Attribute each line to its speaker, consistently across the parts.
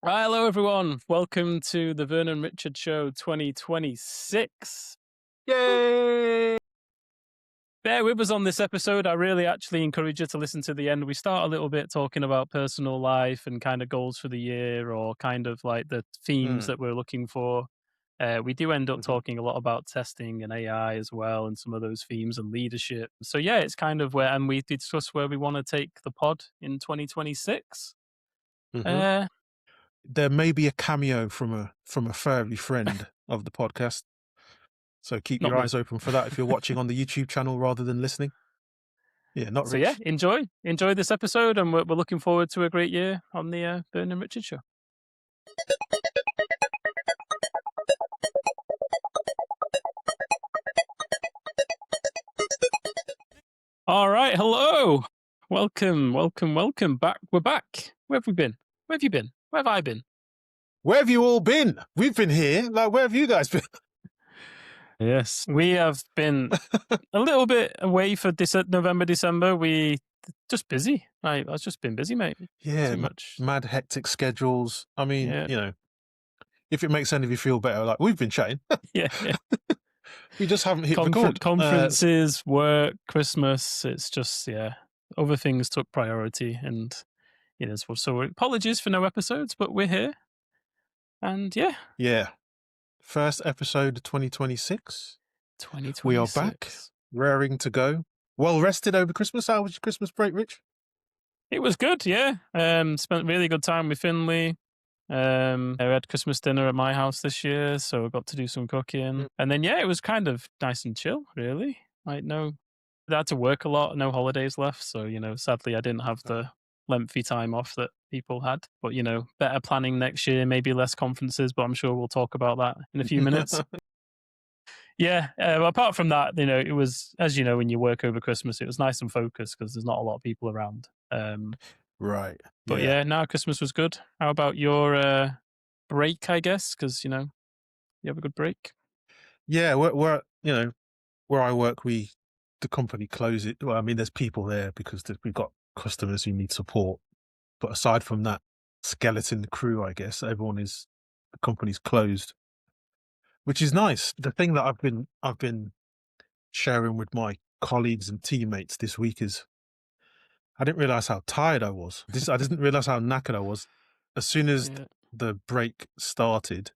Speaker 1: Right, hello everyone. Welcome to the Vernon Richard Show 2026.
Speaker 2: Yay!
Speaker 1: Bear with us on this episode. I really actually encourage you to listen to the end. We start a little bit talking about personal life and kind of goals for the year or kind of like the themes that we're looking for. We do end up talking a lot about testing and AI as well and some of those themes and leadership. So yeah, it's kind of where, and we discuss where we want to take the pod in 2026. Uh,
Speaker 2: There may be a cameo from a furry friend of the podcast, so keep
Speaker 1: Not
Speaker 2: your
Speaker 1: me.
Speaker 2: eyes open for that if you're watching on the YouTube channel rather than listening. Yeah, not
Speaker 1: So yeah,
Speaker 2: Rich.
Speaker 1: enjoy this episode, and we're looking forward to a great year on the Vern and Richard Show. All right, hello, welcome back. We're back. Where have we been? Where have you been? Where have I been?
Speaker 2: Where have you all been? We've been here. Like, where have you guys been?
Speaker 1: Yes, we have been a little bit away for this November, December. We just busy. I've just been busy, mate.
Speaker 2: Yeah,
Speaker 1: Too much.
Speaker 2: mad hectic schedules. I mean,
Speaker 1: Yeah.
Speaker 2: if it makes any of you feel better, like we've been chatting.
Speaker 1: Yeah.
Speaker 2: We just haven't hit record.
Speaker 1: Conferences, work, Christmas. It's just, other things took priority. And, so apologies for no episodes, but we're here. And yeah.
Speaker 2: Yeah. First episode of 2026.
Speaker 1: 2026.
Speaker 2: We are back, raring to go. Well rested over Christmas. How was your Christmas break, Rich?
Speaker 1: It was good, yeah. Spent really good time with Finley. I had Christmas dinner at my house this year, so I got to do some cooking. And then, it was kind of nice and chill, really. Like, I had to work a lot, no holidays left. So, sadly, I didn't have the lengthy time off that people had. But, better planning next year, maybe less conferences, but I'm sure we'll talk about that in a few minutes. Yeah, apart from that, it was, as you know, when you work over Christmas, it was nice and focused because there's not a lot of people around.
Speaker 2: Right.
Speaker 1: But no, Christmas was good. How about your break, I guess? Because, you have a good break.
Speaker 2: Yeah, where I work, the company closes it. Well, I mean, there's people there because we've got customers who need support. But aside from that skeleton crew, I guess, the company's closed, which is nice. The thing that I've been sharing with my colleagues and teammates this week is I didn't realize how tired I was. I didn't realize how knackered I was. As soon as the break started,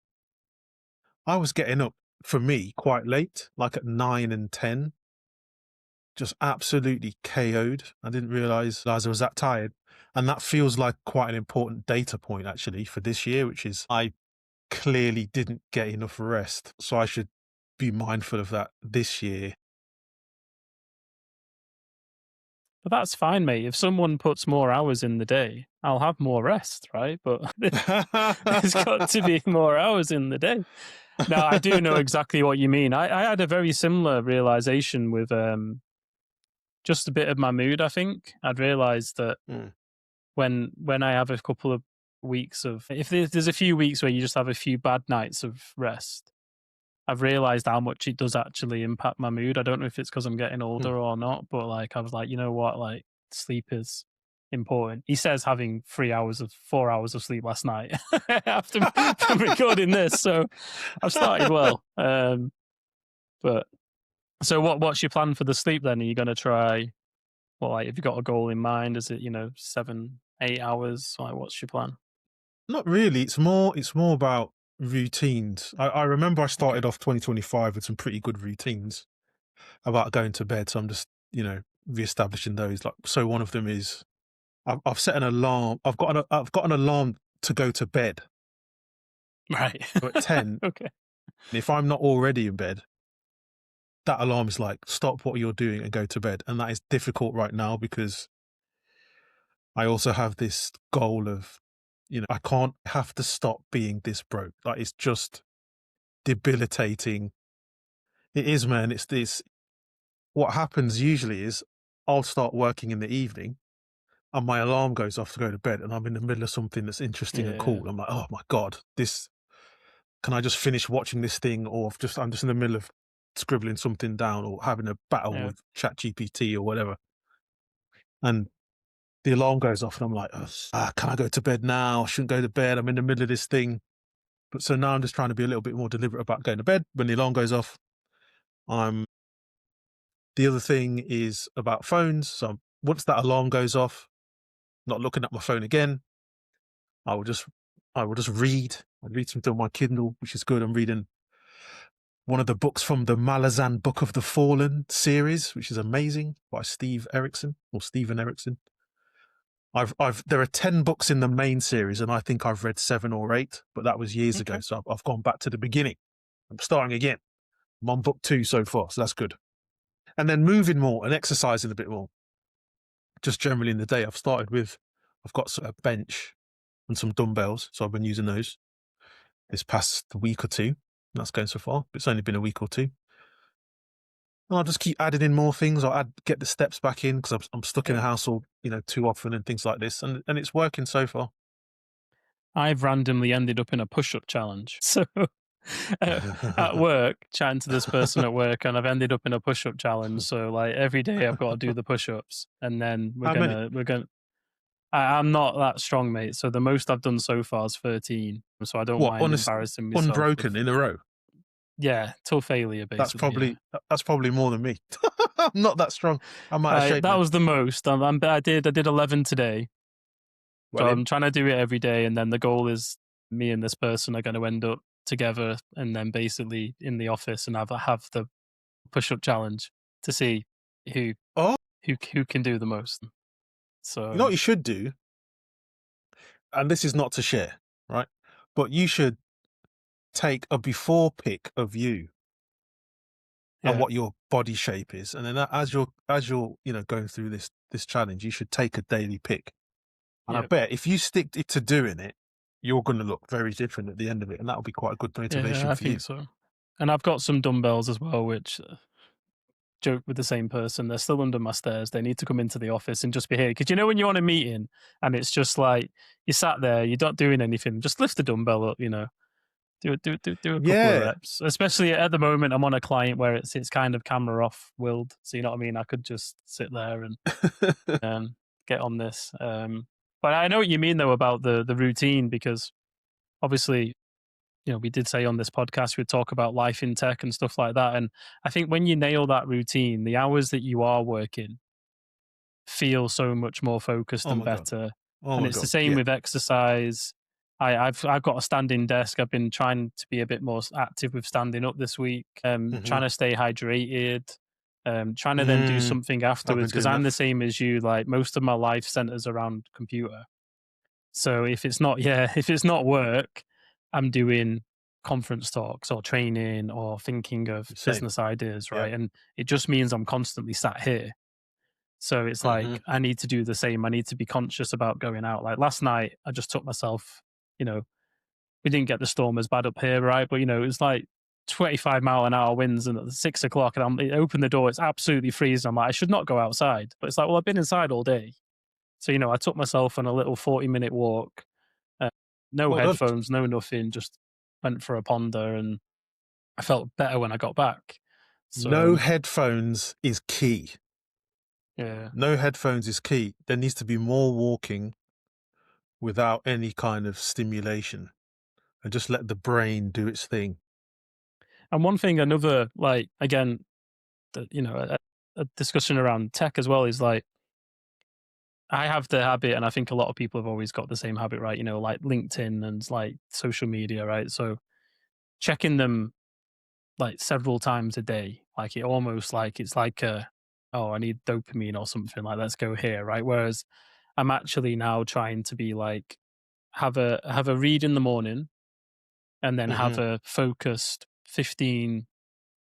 Speaker 2: I was getting up, for me, quite late, like at 9 and 10, just absolutely KO'd. I didn't realize I was that tired. And that feels like quite an important data point, actually, for this year, which is I clearly didn't get enough rest. So I should be mindful of that this year.
Speaker 1: But that's fine, mate. If someone puts more hours in the day, I'll have more rest, right? But there's got to be more hours in the day. No, I do know exactly what you mean. I had a very similar realization with just a bit of my mood, I think. I'd realized that when I have a couple of weeks of, if there's a few weeks where you just have a few bad nights of rest, I've realized how much it does actually impact my mood. I don't know if it's because I'm getting older or not, but like I was like, you know what, like sleep is important. He says having 4 hours of sleep last night after recording this, so I've started well. But so what's your plan for the sleep then? Are you going to try? Well, like, have you got a goal in mind? Is it 7, 8 hours? Like, what's your plan?
Speaker 2: Not really. It's more about routines. I remember I started off 2025 with some pretty good routines about going to bed. So I'm just, reestablishing those. Like, so one of them is I've set an alarm. I've got an alarm to go to bed.
Speaker 1: Right.
Speaker 2: So at 10.
Speaker 1: Okay.
Speaker 2: And if I'm not already in bed, that alarm is like, stop what you're doing and go to bed. And that is difficult right now because I also have this goal of, I can't have to stop being this broke. Like, it's just debilitating. It is, man. It's this. What happens usually is I'll start working in the evening and my alarm goes off to go to bed and I'm in the middle of something that's interesting and cool. I'm like, oh my God, can I just finish watching this thing? Or I'm just in the middle of scribbling something down or having a battle with ChatGPT or whatever. And the alarm goes off and I'm like, can I go to bed now? I shouldn't go to bed. I'm in the middle of this thing. But so now I'm just trying to be a little bit more deliberate about going to bed when the alarm goes off. The other thing is about phones. So once that alarm goes off, not looking at my phone again. I will just read. I read something on my Kindle, which is good. I'm reading one of the books from the Malazan Book of the Fallen series, which is amazing, by Stephen Erickson. There are 10 books in the main series, and I think I've read 7 or 8, but that was years ago. So I've gone back to the beginning. I'm starting again. I'm on book 2 so far, so that's good. And then moving more and exercising a bit more. Just generally in the day, I've got a bench and some dumbbells, so I've been using those this past week or two. That's going so far. It's only been a week or two. And I'll just keep adding in more things. Get the steps back in because I'm stuck in the house all too often and things like this, and it's working so far.
Speaker 1: I've randomly ended up in a push-up challenge. So at work, chatting to this person at work, and I've ended up in a push-up challenge. So like every day I've got to do the push-ups, and then I'm not that strong, mate. So the most I've done so far is 13. So I don't mind embarrassing myself.
Speaker 2: Unbroken in a row?
Speaker 1: Yeah, till failure, basically.
Speaker 2: That's probably more than me. I'm not that strong. I'm out of shape.
Speaker 1: That was the most. I did 11 today.
Speaker 2: Well,
Speaker 1: so I'm trying to do it every day, and then the goal is me and this person are going to end up together, and then basically in the office, and have the push-up challenge to see who can do the most. So
Speaker 2: you know what you should do, and this is not to share, right? But you should take a before pic of you and what your body shape is, and then as you're going through this challenge, you should take a daily pic. And I bet if you stick to doing it, you're going to look very different at the end of it, and that'll be quite a good motivation for you. I think
Speaker 1: so. And I've got some dumbbells as well, which joke with the same person. They're still under my stairs. They need to come into the office and just be here. Because when you're on a meeting and it's just like you sat there, you're not doing anything, just lift the dumbbell up, do a couple of reps. Especially at the moment, I'm on a client where it's kind of camera off willed. So you know what I mean? I could just sit there and get on this. But I know what you mean though about the routine, because obviously, we did say on this podcast, we'd talk about life in tech and stuff like that. And I think when you nail that routine, the hours that you are working feel so much more focused and better. And it's the same with exercise. I've got a standing desk. I've been trying to be a bit more active with standing up this week, trying to stay hydrated, trying to then do something afterwards, because I'm the same as you. Like most of my life centers around computer. So if it's not work, I'm doing conference talks or training or thinking of business ideas, right? And it just means I'm constantly sat here. So it's like, I need to do the same. I need to be conscious about going out. Like last night, I just took myself, we didn't get the storm as bad up here, right? But, it was like 25-mile-an-hour winds, and at 6 o'clock, and I opened the door, it's absolutely freezing. I'm like, I should not go outside. But it's like, well, I've been inside all day. So, I took myself on a little 40-minute walk, no headphones, no nothing, just went for a ponder, and I felt better when I got back. So,
Speaker 2: no headphones is key.
Speaker 1: Yeah.
Speaker 2: No headphones is key. There needs to be more walking without any kind of stimulation, and just let the brain do its thing.
Speaker 1: And one thing, again, a discussion around tech as well is like, I have the habit, and I think a lot of people have always got the same habit, right? Like LinkedIn and like social media, right? So checking them like several times a day, like it's like I need dopamine or something, like let's go here, right? Whereas I'm actually now trying to be like, have a read in the morning, and then have a focused 15,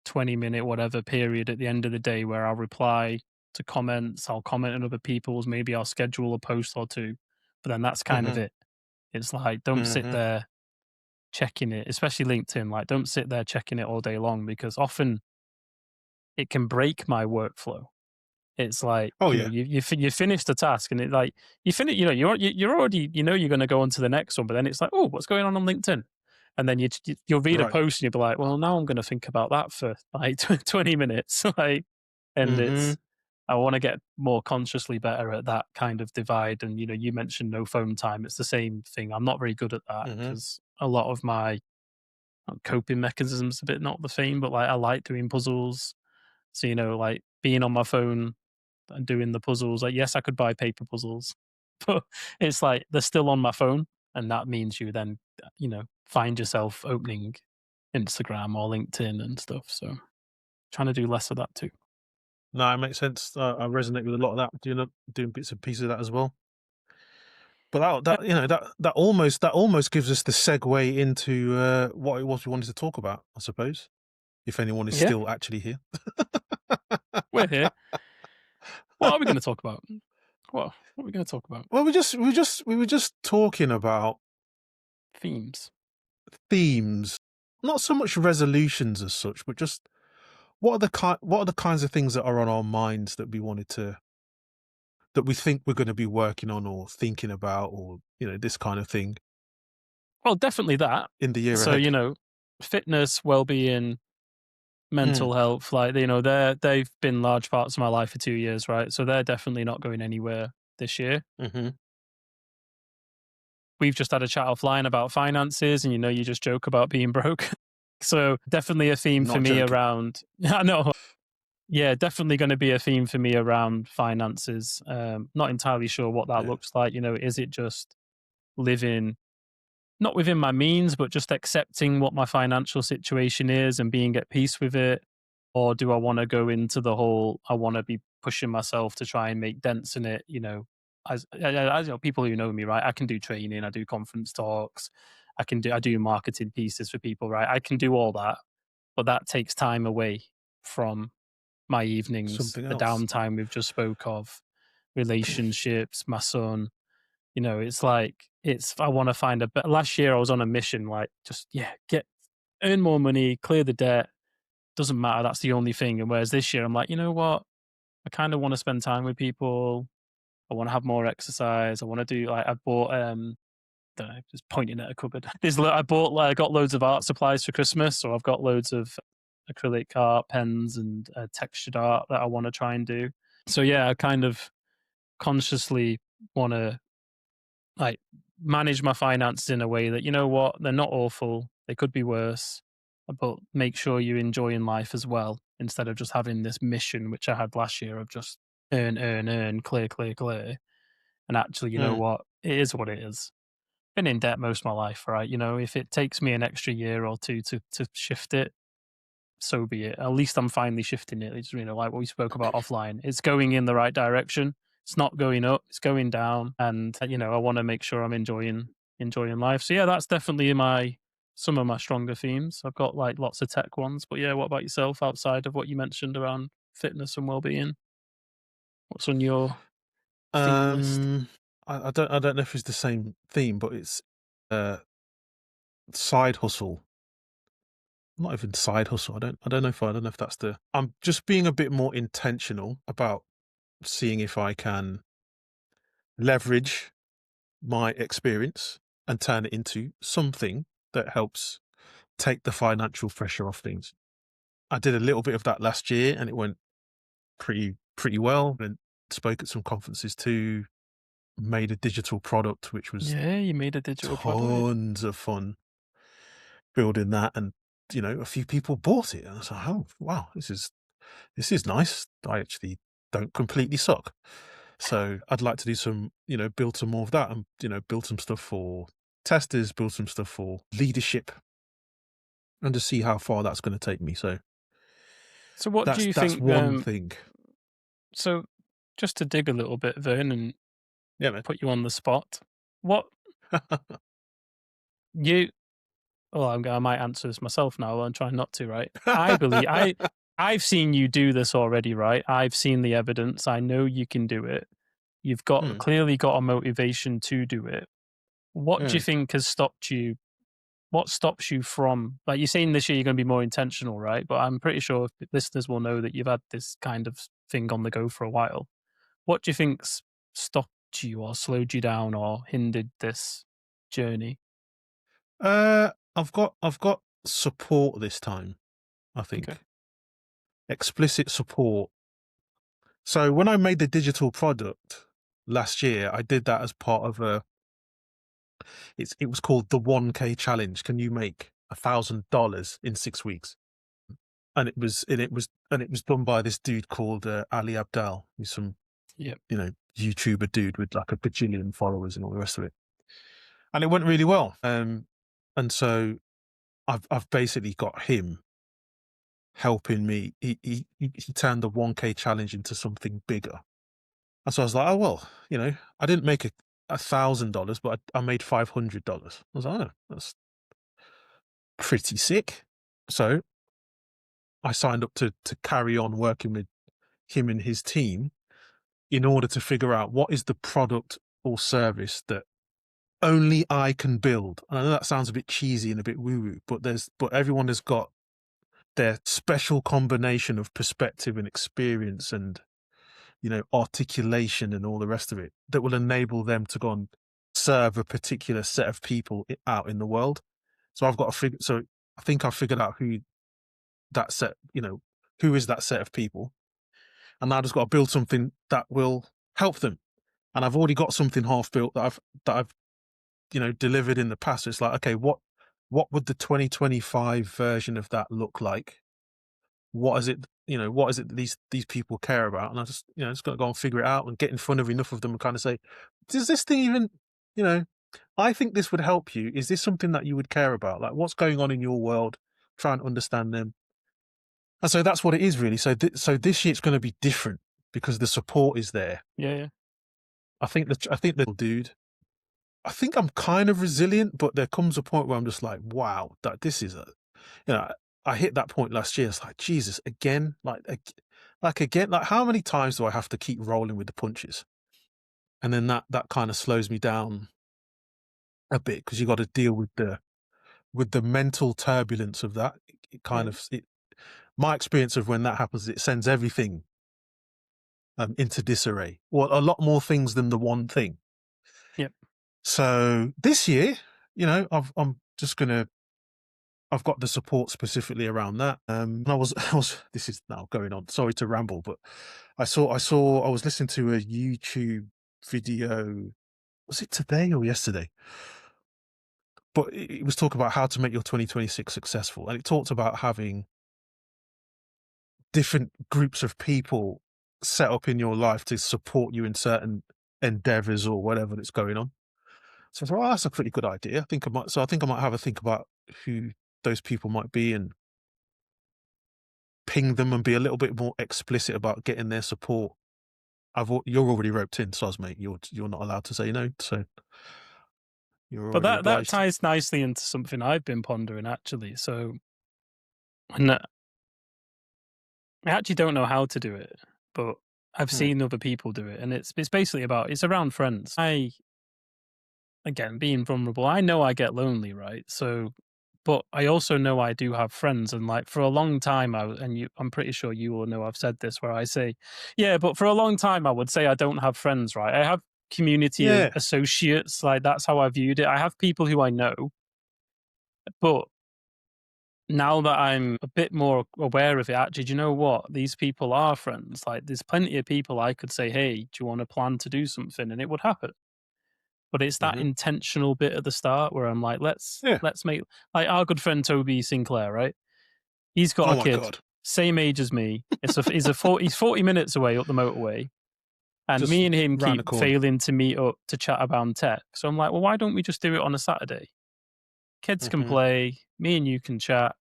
Speaker 1: 20-minute whatever period at the end of the day where I'll reply to comments, I'll comment on other people's, maybe I'll schedule a post or two, but then that's kind of it. It's like, don't sit there checking it, especially LinkedIn. Like, don't sit there checking it all day long, because often it can break my workflow. It's like, you finish the task, and it like you finish, you're already, you're going to go on to the next one, but then it's like, oh, what's going on LinkedIn? And then you'll read a post and you'll be like, well, now I'm going to think about that for like 20 minutes. Like, and I want to get more consciously better at that kind of divide. And, you mentioned no phone time. It's the same thing. I'm not very good at that
Speaker 2: Hmm.
Speaker 1: because a lot of my coping mechanisms a bit not the same, but like I like doing puzzles. So, like being on my phone and doing the puzzles, like, yes, I could buy paper puzzles, but it's like they're still on my phone. And that means you then, find yourself opening Instagram or LinkedIn and stuff. So trying to do less of that too.
Speaker 2: No, it makes sense. I resonate with a lot of that. Doing bits and pieces of that as well. But that almost gives us the segue into what it was we wanted to talk about, I suppose. If anyone is
Speaker 1: Yeah,
Speaker 2: still actually here.
Speaker 1: we're here. What are we going to talk about? What are we going to talk about?
Speaker 2: Well, we were just talking about
Speaker 1: Themes.
Speaker 2: themes, not so much resolutions as such, but just what are the kinds of things that are on our minds that we think we're going to be working on or thinking about, or this kind of thing
Speaker 1: Well, definitely that.
Speaker 2: in the year
Speaker 1: So,
Speaker 2: ahead.
Speaker 1: fitness, well-being,
Speaker 2: Mm,
Speaker 1: mental health, like, they've been large parts of my life for 2 years, right? So they're definitely not going anywhere this year.
Speaker 2: hmm.
Speaker 1: We've just had a chat offline about finances, and you just joke about being broke. So definitely a theme for
Speaker 2: Not
Speaker 1: me
Speaker 2: joking.
Speaker 1: around. I know. Yeah, definitely going to be a theme for me around finances. Not entirely sure what that
Speaker 2: Yeah.
Speaker 1: looks like. Is it just living not within my means, but just accepting what my financial situation is and being at peace with it? Or do I want to go into the whole, I want to be pushing myself to try and make dents in it? As people who know me, right? I can do training, I do conference talks, I do marketing pieces for people, right? I can do all that, but that takes time away from my evenings,
Speaker 2: Something
Speaker 1: the
Speaker 2: else.
Speaker 1: downtime we've just spoke of, relationships, my son. It's like I want to find a better. Last year I was on a mission, like just get earn more money, clear the debt. Doesn't matter. That's the only thing. And whereas this year I'm like, you know what? I kind of want to spend time with people. I want to have more exercise. I want to do like I bought don't know, just pointing at a cupboard. I bought like I got loads of art supplies for Christmas, so I've got loads of acrylic art, pens, and textured art that I want to try and do. So yeah, I kind of consciously want to like manage my finances in a way that, they're not awful. They could be worse, but make sure you're enjoying life as well instead of just having this mission, which I had last year of just earn, clear, clear, clear. And actually, you know
Speaker 2: Mm.
Speaker 1: what? It is what it is. Been in debt most of my life, right? If it takes me an extra year or two to shift it, so be it. At least I'm finally shifting it. It's, like what we spoke about offline. It's going in the right direction. It's not going up. It's going down. And I want to make sure I'm enjoying life. So yeah, that's definitely some of my stronger themes. I've got like lots of tech ones, but yeah, what about yourself outside of what you mentioned around fitness and well-being? What's on your theme list?
Speaker 2: Um, I don't know if it's the same theme, but it's uh side hustle. Not even side hustle. I don't know if that's the. I'm just being a bit more intentional about seeing if I can leverage my experience and turn it into something that helps take the financial pressure off things. I did a little bit of that last year and it went pretty well. And spoke at some conferences too. Made a digital product which was
Speaker 1: Yeah, you made a digital product. Yeah.
Speaker 2: tons of fun building that, and a few people bought it and I was like, oh wow, this is nice. I actually don't completely suck. So I'd like to do some, build some more of that, and build some stuff for testers, build some stuff for leadership, and to see how far that's going to take me. So
Speaker 1: So what do
Speaker 2: that's
Speaker 1: you
Speaker 2: that's
Speaker 1: think?
Speaker 2: one thing.
Speaker 1: So just to dig a little bit, Vern, and
Speaker 2: Yeah, man.
Speaker 1: put you on the spot, what you well, I might answer this myself now. I'm trying not to, right? I've seen you do this already, right? I've seen the evidence. I know you can do it. You've got
Speaker 2: Mm,
Speaker 1: clearly got a motivation to do it. What do you
Speaker 2: mm.
Speaker 1: think has stopped you? What stops you from, like, you're saying this year you're going to be more intentional, right? But I'm pretty sure listeners will know that you've had this kind of thing on the go for a while. What do you think's stopped you or slowed you down or hindered this journey?
Speaker 2: I've got support this time. I
Speaker 1: Okay.
Speaker 2: think explicit support So when I made the digital product last year, I did that as part of it was called the 1K challenge. Can you make $1,000 in 6 weeks? And it was done by this dude called Ali Abdal, who's some
Speaker 1: Yep.
Speaker 2: YouTuber dude with like a bajillion followers and all the rest of it. And it went really well. And so I've basically got him helping me. He turned the 1K challenge into something bigger. And so I was like, oh well, I didn't make $1,000, but I made $500. I was like, oh, that's pretty sick. So I signed up to carry on working with him and his team in order to figure out what is the product or service that only I can build. And I know that sounds a bit cheesy and a bit woo-woo, but everyone has got their special combination of perspective and experience and articulation and all the rest of it that will enable them to go and serve a particular set of people out in the world. So I've got to figure. So I think I've figured out who that set, who is that set of people, and now I've just got to build something that will help them. And I've already got something half built that I've delivered in the past. It's like, okay, what would the 2025 version of that look like? What is it? What is it that these people care about? And I just got to go and figure it out and get in front of enough of them and kind of say, does this thing even, you know, I think this would help you. Is this something that you would care about? Like, what's going on in your world? Try and understand them. And so that's what it is really. So this year it's going to be different because the support is there.
Speaker 1: Yeah, yeah.
Speaker 2: I think the little dude. I think I'm kind of resilient, but there comes a point where I'm just like, wow, that this is you know, I hit that point last year. It's like, Jesus, again, again, like how many times do I have to keep rolling with the punches? And then that kind of slows me down a bit because you got to deal with the mental turbulence of that. It kind
Speaker 1: Yeah.
Speaker 2: of my experience of when that happens, it sends everything into disarray, or a lot more things than the one thing.
Speaker 1: Yep.
Speaker 2: So this year, I'm just gonna. I've got the support specifically around that. And I was. This is now going on. Sorry to ramble, but I was listening to a YouTube video. Was it today or yesterday? But it was talking about how to make your 2026 successful, and it talked about having different groups of people set up in your life to support you in certain endeavors or whatever that's going on. So I thought, oh, that's a pretty good idea. I think I might have a think about who those people might be and ping them and be a little bit more explicit about getting their support. You're already roped in, Soz, mate. You're not allowed to say no, so you're
Speaker 1: But
Speaker 2: already
Speaker 1: that
Speaker 2: obliged.
Speaker 1: ties nicely into something I've been pondering actually. So, and I actually don't know how to do it, but I've
Speaker 2: Mm,
Speaker 1: seen other people do it, and it's basically it's around friends. Again, being vulnerable, I know I get lonely, right? So, but I also know I do have friends, and like for a long time, I'm pretty sure you all know I've said this, where I say, yeah, but for a long time, I would say I don't have friends, right? I have community
Speaker 2: yeah.
Speaker 1: associates, like that's how I viewed it. I have people who I know, but now that I'm a bit more aware of it, actually, do you know what? These people are friends. Like, there's plenty of people I could say, hey, do you want to plan to do something? And it would happen. But it's that
Speaker 2: Hmm.
Speaker 1: intentional bit at the start where I'm like,
Speaker 2: Yeah.
Speaker 1: let's make like our good friend Toby Sinclair, right? He's got
Speaker 2: Oh
Speaker 1: a
Speaker 2: my
Speaker 1: kid,
Speaker 2: god.
Speaker 1: same age as me. He's 40 minutes away up the motorway. And
Speaker 2: Just
Speaker 1: me and him
Speaker 2: round the
Speaker 1: keep
Speaker 2: corner.
Speaker 1: failing to meet up to chat about tech. So I'm like, well, why don't we just do it on a Saturday? Kids can
Speaker 2: Hmm.
Speaker 1: play, me and you can chat,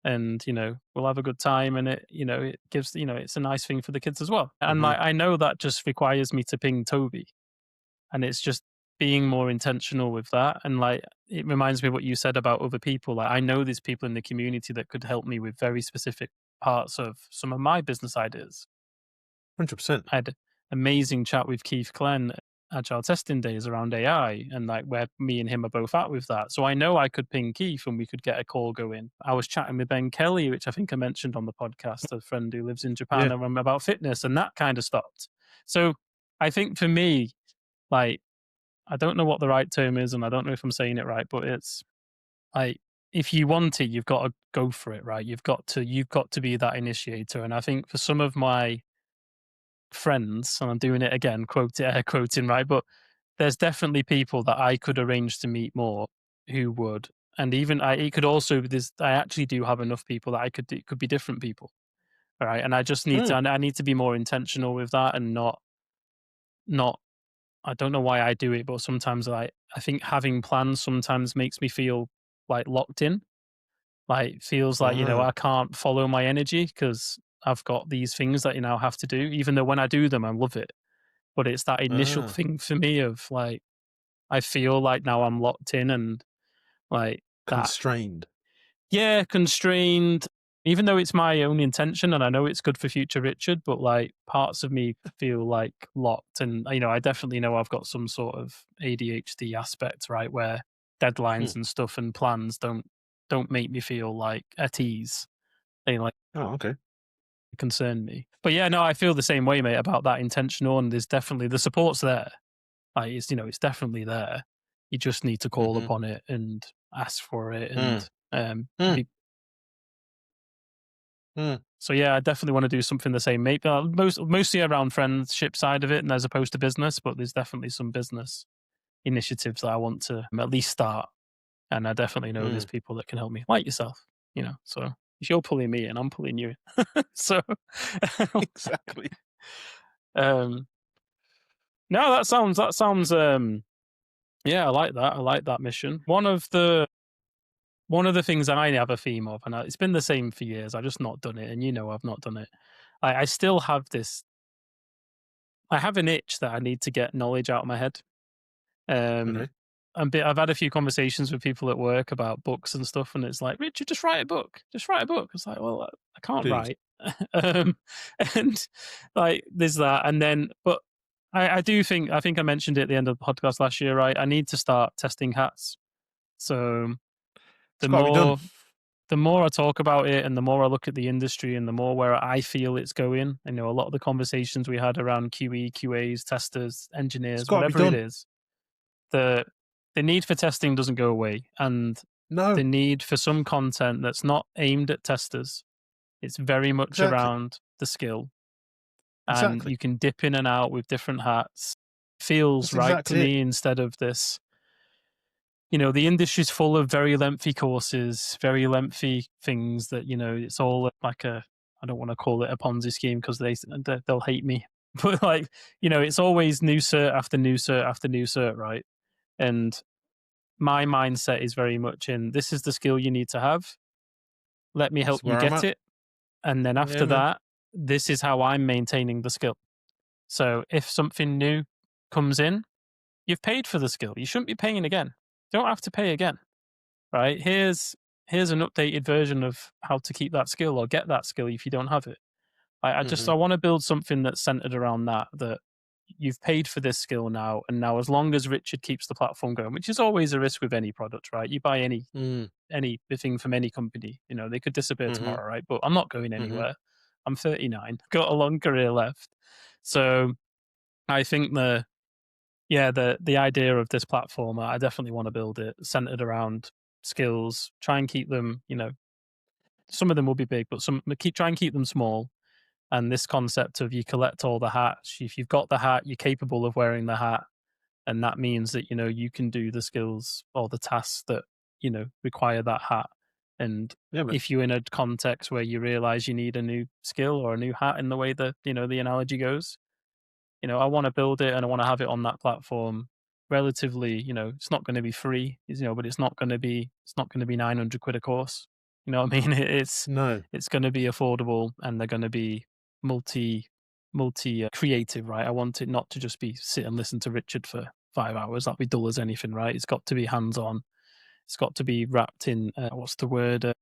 Speaker 1: and we'll have a good time, and it gives, it's a nice thing for the kids as well. And
Speaker 2: Hmm.
Speaker 1: like I know that just requires me to ping Toby, and it's just being more intentional with that. And like it reminds me of what you said about other people. Like I know there's people in the community that could help me with very specific parts of some of my business ideas.
Speaker 2: 100%.
Speaker 1: I had amazing chat with Keith Glenn Agile Testing Days around AI, and like where me and him are both at with that. So I know I could ping Keith and we could get a call going. I was chatting with Ben Kelly, which I think I mentioned on the podcast, a friend who lives in Japan,
Speaker 2: Yeah.
Speaker 1: and about fitness, and that kind of stopped. So I think for me, like I don't know what the right term is, and I don't know if I'm saying it right, but it's like if you want it, you've got to go for it, right? You've got to be that initiator. And I think for some of my friends, and I'm doing it again, air quoting, right? But there's definitely people that I could arrange to meet more who would, and even it could also this. I actually do have enough people that it could be different people, all right? And I just need to,
Speaker 2: Mm.
Speaker 1: I need to be more intentional with that, and not. I don't know why I do it, but sometimes I think having plans sometimes makes me feel like locked in. Like, feels like,
Speaker 2: Ah.
Speaker 1: I can't follow my energy because I've got these things that, I have to do, even though when I do them, I love it. But it's that initial
Speaker 2: Ah.
Speaker 1: thing for me of like, I feel like now I'm locked in and like that,
Speaker 2: Constrained.
Speaker 1: yeah, constrained, even though it's my own intention and I know it's good for future Richard, but like parts of me feel like locked. And, I definitely know I've got some sort of ADHD aspect, right? Where
Speaker 2: Hmm.
Speaker 1: deadlines and stuff and plans don't make me feel like at ease. They like
Speaker 2: Oh, okay.
Speaker 1: concern me. But yeah, no, I feel the same way, mate, about that intentional. And there's definitely the support's there. Like it's definitely there. You just need to call
Speaker 2: Mm-hmm.
Speaker 1: upon it and ask for it. And
Speaker 2: Mm.
Speaker 1: um,
Speaker 2: Mm.
Speaker 1: be,
Speaker 2: Mm.
Speaker 1: so yeah, I definitely want to do something the same, mate. But mostly around friendship side of it, and as opposed to business. But there's definitely some business initiatives that I want to at least start. And I definitely know there's
Speaker 2: Mm.
Speaker 1: people that can help me, like yourself. So if you're pulling me in, I'm pulling you in. So
Speaker 2: Exactly.
Speaker 1: um, no, that sounds yeah, I like that. I like that mission. One of the things I have a theme of, and it's been the same for years. I've just not done it, and I've not done it. I still have this. I have an itch that I need to get knowledge out of my head. Um,
Speaker 2: Okay.
Speaker 1: I've had a few conversations with people at work about books and stuff, and it's like, Richard, just write a book. Just write a book. It's like, well, I can't
Speaker 2: Please.
Speaker 1: write, um, and like there's that, and then, but I do think I mentioned it at the end of the podcast last year, right? I need to start testing hats. So
Speaker 2: It's
Speaker 1: the
Speaker 2: got to be done.
Speaker 1: more the more I talk about it and the more I look at the industry and the more where I feel it's going, a lot of the conversations we had around QE, QAs, testers,
Speaker 2: It's
Speaker 1: engineers,
Speaker 2: got to be
Speaker 1: whatever it
Speaker 2: done.
Speaker 1: is, the the need for testing doesn't go away. And the
Speaker 2: No.
Speaker 1: need for some content that's not aimed at testers, it's very much
Speaker 2: Exactly.
Speaker 1: around the skill. And
Speaker 2: Exactly.
Speaker 1: you can dip in and out with different hats. Feels
Speaker 2: That's
Speaker 1: right to
Speaker 2: exactly it.
Speaker 1: me instead of this. The industry's full of very lengthy courses, very lengthy things that, it's all like I don't want to call it a Ponzi scheme because they'll hate me. But like, it's always new cert after new cert after new cert, right? And my mindset is very much in this is the skill you need to have. Let me
Speaker 2: That's
Speaker 1: help you
Speaker 2: where I'm
Speaker 1: get
Speaker 2: at.
Speaker 1: it. And then
Speaker 2: Yeah,
Speaker 1: after
Speaker 2: man.
Speaker 1: that, this is how I'm maintaining the skill. So if something new comes in, you've paid for the skill. You shouldn't be paying again. You don't have to pay again, right? Here's an updated version of how to keep that skill or get that skill if you don't have it. I
Speaker 2: Mm-hmm.
Speaker 1: want to build something that's centered around that you've paid for this skill now, and now as long as Richard keeps the platform going, which is always a risk with any product, right? You buy
Speaker 2: Mm.
Speaker 1: anything from any company, they could disappear
Speaker 2: Mm-hmm.
Speaker 1: tomorrow, right? But I'm not going
Speaker 2: Mm-hmm.
Speaker 1: anywhere. I'm 39, got a long career left. So I think the idea of this platform, I definitely want to build it centered around skills, try and keep them, some of them will be big, but try and keep them small. And this concept of you collect all the hats, if you've got the hat, you're capable of wearing the hat. And that means that, you can do the skills or the tasks that, require that hat. And
Speaker 2: Yeah, man.
Speaker 1: if you're in a context where you realize you need a new skill or a new hat in the way that, the analogy goes, I want to build it and I want to have it on that platform relatively, it's not going to be free, but it's not going to be 900 quid a course. You know what I mean?
Speaker 2: No.
Speaker 1: It's going to be affordable and they're going to be multi creative, right? I want it not to just be sit and listen to Richard for 5 hours. That'd be dull as anything, right? It's got to be hands on. It's got to be wrapped in, what's the word?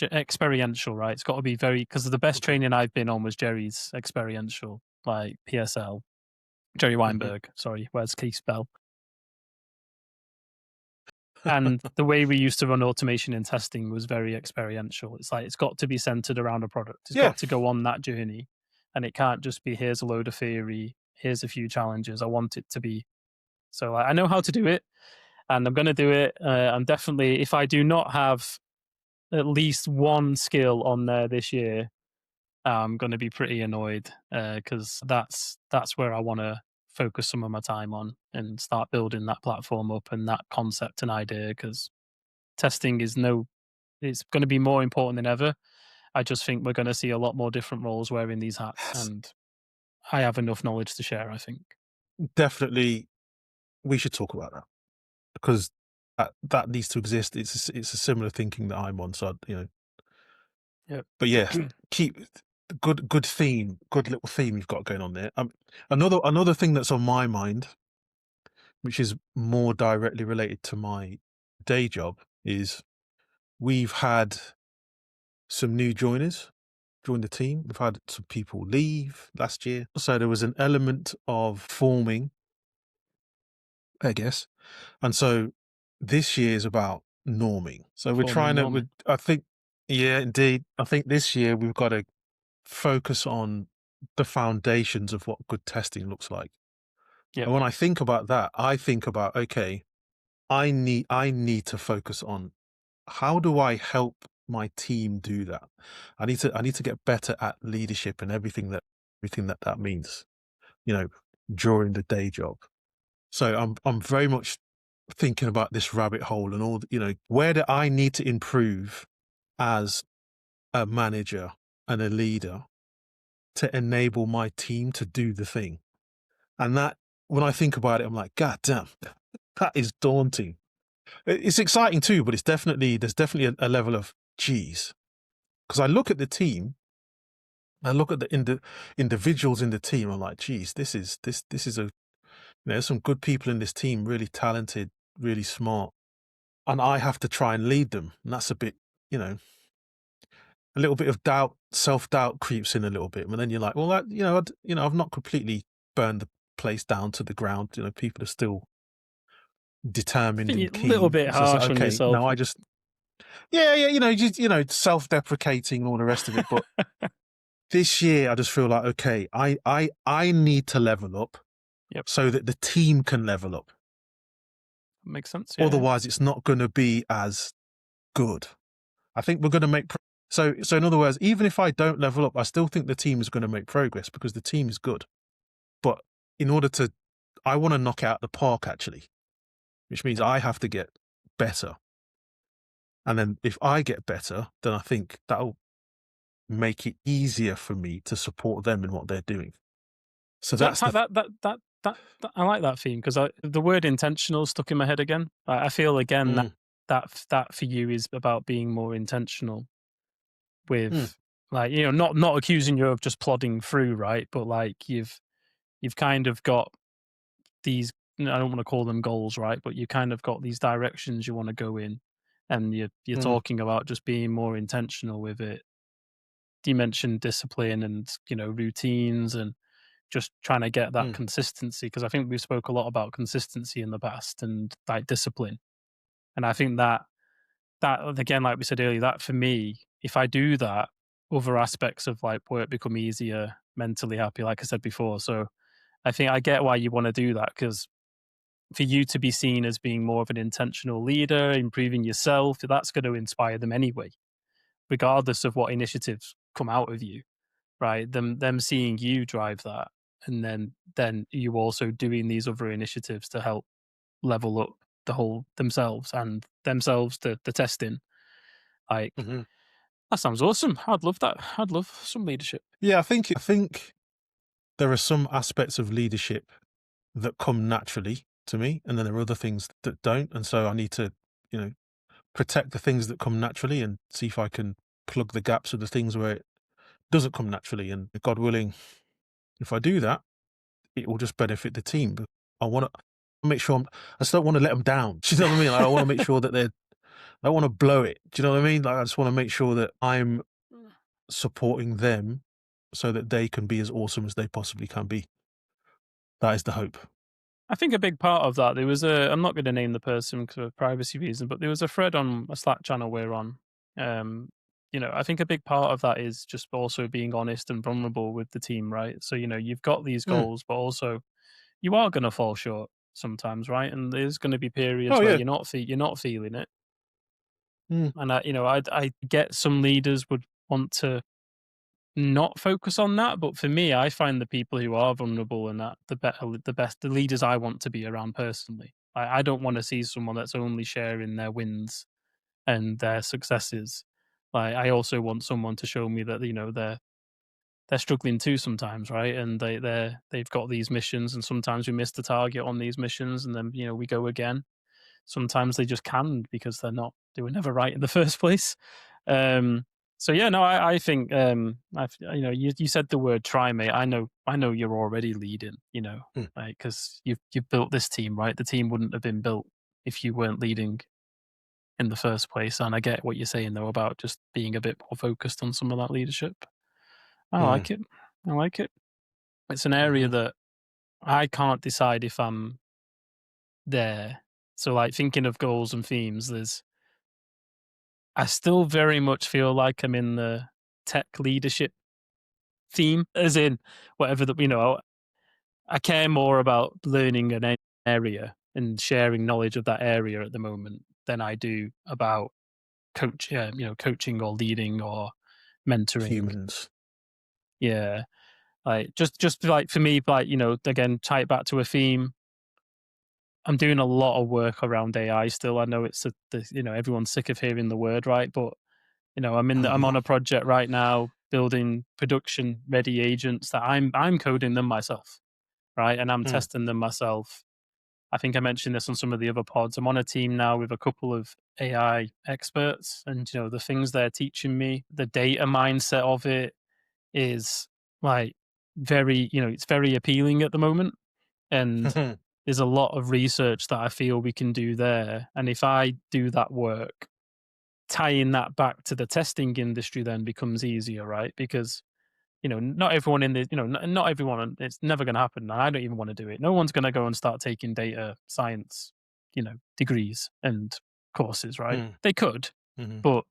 Speaker 1: Experiential, right? It's got to be very, because the best
Speaker 2: Okay.
Speaker 1: training I've been on was Jerry's experiential, like PSL. Jerry
Speaker 2: Mm-hmm.
Speaker 1: Weinberg, sorry, where's Keith Bell? And the way we used to run automation in testing was very experiential. It's like it's got to be centered around a product. It's
Speaker 2: Yeah.
Speaker 1: got to go on that journey, and it can't just be here's a load of theory, here's a few challenges. I want it to be so. I know how to do it, and I'm going to do it. I'm definitely, if I do not have at least one skill on there this year, I'm going to be pretty annoyed because that's where I want to focus some of my time on and start building that platform up and that concept and idea. Because testing is no, it's going to be more important than ever. I just think we're going to see a lot more different roles wearing these hats,
Speaker 2: Yes.
Speaker 1: and I have enough knowledge to share, I think.
Speaker 2: Definitely, we should talk about that because that needs to exist. It's a similar thinking that I'm on. So
Speaker 1: Yep.
Speaker 2: but yeah, keep good theme, good little theme you've got going on there. Another thing that's on my mind, which is more directly related to my day job, is we've had some new joiners join the team. We've had some people leave last year, so there was an element of forming, I guess. And so this year is about norming. So we're
Speaker 1: Forming
Speaker 2: trying
Speaker 1: and
Speaker 2: to,
Speaker 1: norming.
Speaker 2: I think, yeah, indeed. I think this year we've got to focus on the foundations of what good testing looks like.
Speaker 1: Yep.
Speaker 2: And when I think about that, I think about, okay, I need to focus on how do I help my team do that? I need to get better at leadership and everything that means, you know, during the day job. So I'm very much thinking about this rabbit hole and all, where do I need to improve as a manager and a leader to enable my team to do the thing. And that, when I think about it, I'm like, God damn, that is daunting. It's exciting too, but there's definitely a level of geez. Because I look at the team, I look at the individuals in the team, I'm like, geez, this is there's some good people in this team, really talented, really smart. And I have to try and lead them. And that's a bit, you know, a little bit of doubt, self-doubt creeps in a little bit. And then you're like, well, I've not completely burned the place down to the ground. People are still
Speaker 1: I
Speaker 2: determined
Speaker 1: think
Speaker 2: and
Speaker 1: you're a little
Speaker 2: keen.
Speaker 1: bit
Speaker 2: So it's like,
Speaker 1: harsh on
Speaker 2: okay,
Speaker 1: yourself.
Speaker 2: now I just, yeah, self-deprecating and all the rest of it. But this year, I just feel like, okay, I need to level up
Speaker 1: Yep.
Speaker 2: so that the team can level up.
Speaker 1: Makes sense. Yeah. Yeah.
Speaker 2: Otherwise, it's not going to be as good. I think we're going to so in other words, even if I don't level up, I still think the team is going to make progress because the team is good. But in order to, I want to knock out the park actually, which means
Speaker 1: Yep.
Speaker 2: I have to get better. And then if I get better, then I think that'll make it easier for me to support them in what they're doing. So
Speaker 1: So that's
Speaker 2: that's
Speaker 1: how
Speaker 2: the,
Speaker 1: that I like that theme because the word intentional stuck in my head again. I feel again that
Speaker 2: mm,
Speaker 1: that for you is about being more intentional
Speaker 2: mm,
Speaker 1: with like not accusing you of just plodding through, right? But like you've kind of got these. I don't want to call them goals, right? But you kind of got these directions you want to go in, and you're
Speaker 2: mm,
Speaker 1: talking about just being more intentional with it. You mentioned discipline and routines and just trying to get that
Speaker 2: mm,
Speaker 1: consistency because I think we spoke a lot about consistency in the past and like discipline. And I think that again, like we said earlier, that for me, if I do that, other aspects of like work become easier, mentally happy, like I said before. So I think I get why you want to do that because for you to be seen as being more of an intentional leader, improving yourself, that's going to inspire them anyway, regardless of what initiatives come out of you, right? Them seeing you drive that, and then you also doing these other initiatives to help level up the whole themselves the testing. Like
Speaker 2: mhm.
Speaker 1: that sounds awesome. I'd love that. I'd love some leadership.
Speaker 2: Yeah, I think there are some aspects of leadership that come naturally to me, and then there are other things that don't. And so I need to, you know, protect the things that come naturally and see if I can plug the gaps of the things where it doesn't come naturally. And God willing, if I do that, it will just benefit the team. But I want to make sure I just don't want to let them down. Do you know what I mean? Like, I want to make sure that I don't want to blow it. Do you know what I mean? Like, I just want to make sure that I'm supporting them so that they can be as awesome as they possibly can be. That is the hope.
Speaker 1: I think a big part of that, there was I'm not going to name the person because of privacy reasons, but there was a thread on a Slack channel we're on. Um, I think a big part of that is just also being honest and vulnerable with the team, right? So, you've got these
Speaker 2: Mm.
Speaker 1: goals, but also you are going to fall short sometimes, right? And there's going to be periods
Speaker 2: Oh
Speaker 1: where
Speaker 2: yeah.
Speaker 1: you're not feeling it.
Speaker 2: Mm.
Speaker 1: And I get some leaders would want to not focus on that. But for me, I find the people who are vulnerable and that the leaders I want to be around personally. I don't want to see someone that's only sharing their wins and their successes. Like I also want someone to show me that they're struggling too sometimes, right? And they've got these missions, and sometimes we miss the target on these missions, and then we go again. Sometimes they just can because they were never right in the first place. Um, so yeah, no, I think you said the word try, mate. I know you're already leading,
Speaker 2: Mm,
Speaker 1: like because you've built this team, right? The team wouldn't have been built if you weren't leading in the first place. And I get what you're saying though about just being a bit more focused on some of that leadership. I
Speaker 2: mm,
Speaker 1: like it. I like it. It's an area
Speaker 2: mhm,
Speaker 1: that I can't decide if I'm there. So like thinking of goals and themes, I still very much feel like I'm in the tech leadership theme, as in whatever I care more about learning an area and sharing knowledge of that area at the moment than I do about coaching or leading or mentoring.
Speaker 2: humans.
Speaker 1: Yeah, like just like for me, like again, tie it back to a theme. I'm doing a lot of work around AI still. I know everyone's sick of hearing the word, right? But I'm
Speaker 2: Mhm,
Speaker 1: on a project right now building production ready agents that I'm coding them myself, right? And I'm
Speaker 2: mm,
Speaker 1: testing them myself. I think I mentioned this on some of the other pods. I'm on a team now with a couple of AI experts, and the things they're teaching me, the data mindset of it is like it's very appealing at the moment. And
Speaker 2: mhm,
Speaker 1: there's a lot of research that I feel we can do there. And if I do that work, tying that back to the testing industry then becomes easier, right? Because not everyone in the not everyone. It's never going to happen. And I don't even want to do it. No one's going to go and start taking data science, degrees and courses, right?
Speaker 2: mm,
Speaker 1: They could,
Speaker 2: mhm.
Speaker 1: but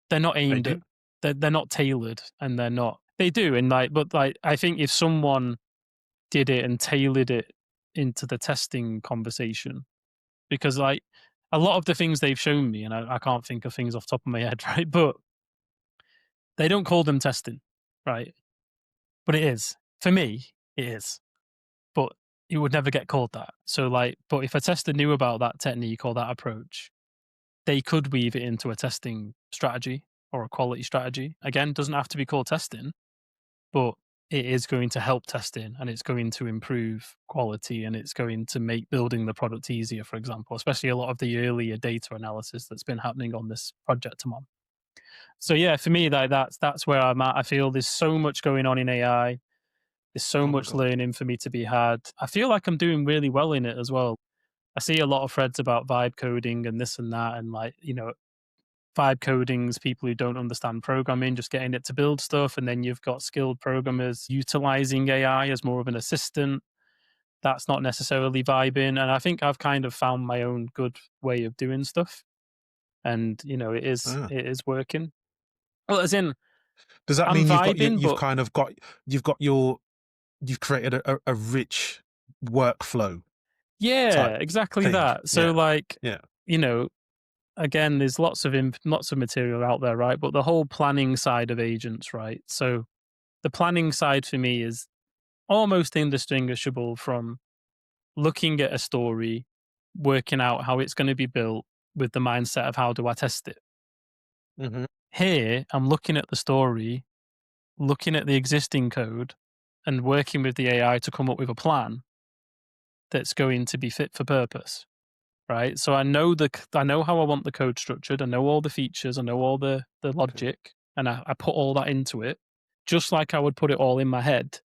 Speaker 1: they're not
Speaker 2: They
Speaker 1: aimed at.
Speaker 2: do.
Speaker 1: They're not tailored, and they're not. They do, and but I think if someone did it and tailored it into the testing conversation, because a lot of the things they've shown me, and I can't think of things off the top of my head, right? But they don't call them testing, right? But it is. For me, it is. But it would never get called that. So but if a tester knew about that technique or that approach, they could weave it into a testing strategy or a quality strategy. Again, doesn't have to be called testing, but it is going to help testing and it's going to improve quality and it's going to make building the product easier, for example, especially a lot of the earlier data analysis that's been happening on this project I'm on. So yeah, for me, that's where I'm at. I feel there's so much going on in AI. There's so
Speaker 2: Oh my
Speaker 1: much
Speaker 2: god.
Speaker 1: learning for me to be had. I feel like I'm doing really well in it as well. I see a lot of threads about vibe coding and this and that, and vibe codings, people who don't understand programming, just getting it to build stuff. And then you've got skilled programmers utilizing AI as more of an assistant. That's not necessarily vibing. And I think I've kind of found my own good way of doing stuff. And,
Speaker 2: Ah.
Speaker 1: it is working. Well, as in,
Speaker 2: Does that
Speaker 1: I'm
Speaker 2: mean
Speaker 1: vibing,
Speaker 2: you've
Speaker 1: but
Speaker 2: kind of you've created a rich workflow type
Speaker 1: yeah, exactly
Speaker 2: thing?
Speaker 1: that. So,
Speaker 2: Yeah. Yeah.
Speaker 1: you know, again, there's lots of material out there, right? But the whole planning side of agents, right? So the planning side for me is almost indistinguishable from looking at a story, working out how it's going to be built with the mindset of how do I test it.
Speaker 2: Mhm.
Speaker 1: Here, I'm looking at the story, looking at the existing code, and working with the AI to come up with a plan that's going to be fit for purpose. Right. So I know how I want the code structured. I know all the features. I know all the
Speaker 2: Okay.
Speaker 1: logic, and I put all that into it, just like I would put it all in my head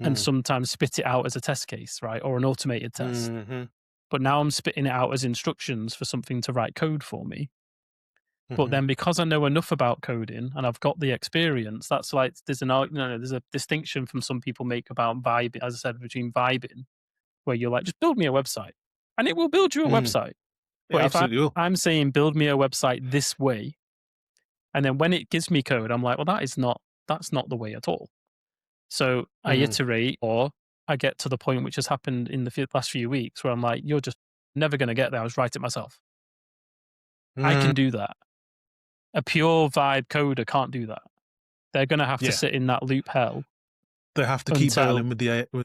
Speaker 1: and
Speaker 2: Mm.
Speaker 1: sometimes spit it out as a test case, right, or an automated test.
Speaker 2: Mhm.
Speaker 1: But now I'm spitting it out as instructions for something to write code for me. But
Speaker 2: Mhm.
Speaker 1: then because I know enough about coding and I've got the experience, that's like there's a distinction from some people make about vibing, as I said, between vibing, where you're like, just build me a website, and it will build you a
Speaker 2: Mm.
Speaker 1: website.
Speaker 2: It
Speaker 1: But if
Speaker 2: absolutely will.
Speaker 1: I'm saying build me a website this way, and then when it gives me code, I'm like, well, that's not the way at all. So I
Speaker 2: Mm.
Speaker 1: iterate, or I get to the point which has happened in the last few weeks where I'm like, you're just never going to get there. I was write it myself. I
Speaker 2: Mm.
Speaker 1: can do that. A pure vibe coder can't do that. They're going to have to
Speaker 2: Yeah.
Speaker 1: sit in that loop hell
Speaker 2: They have to keep
Speaker 1: until
Speaker 2: battling with the AI.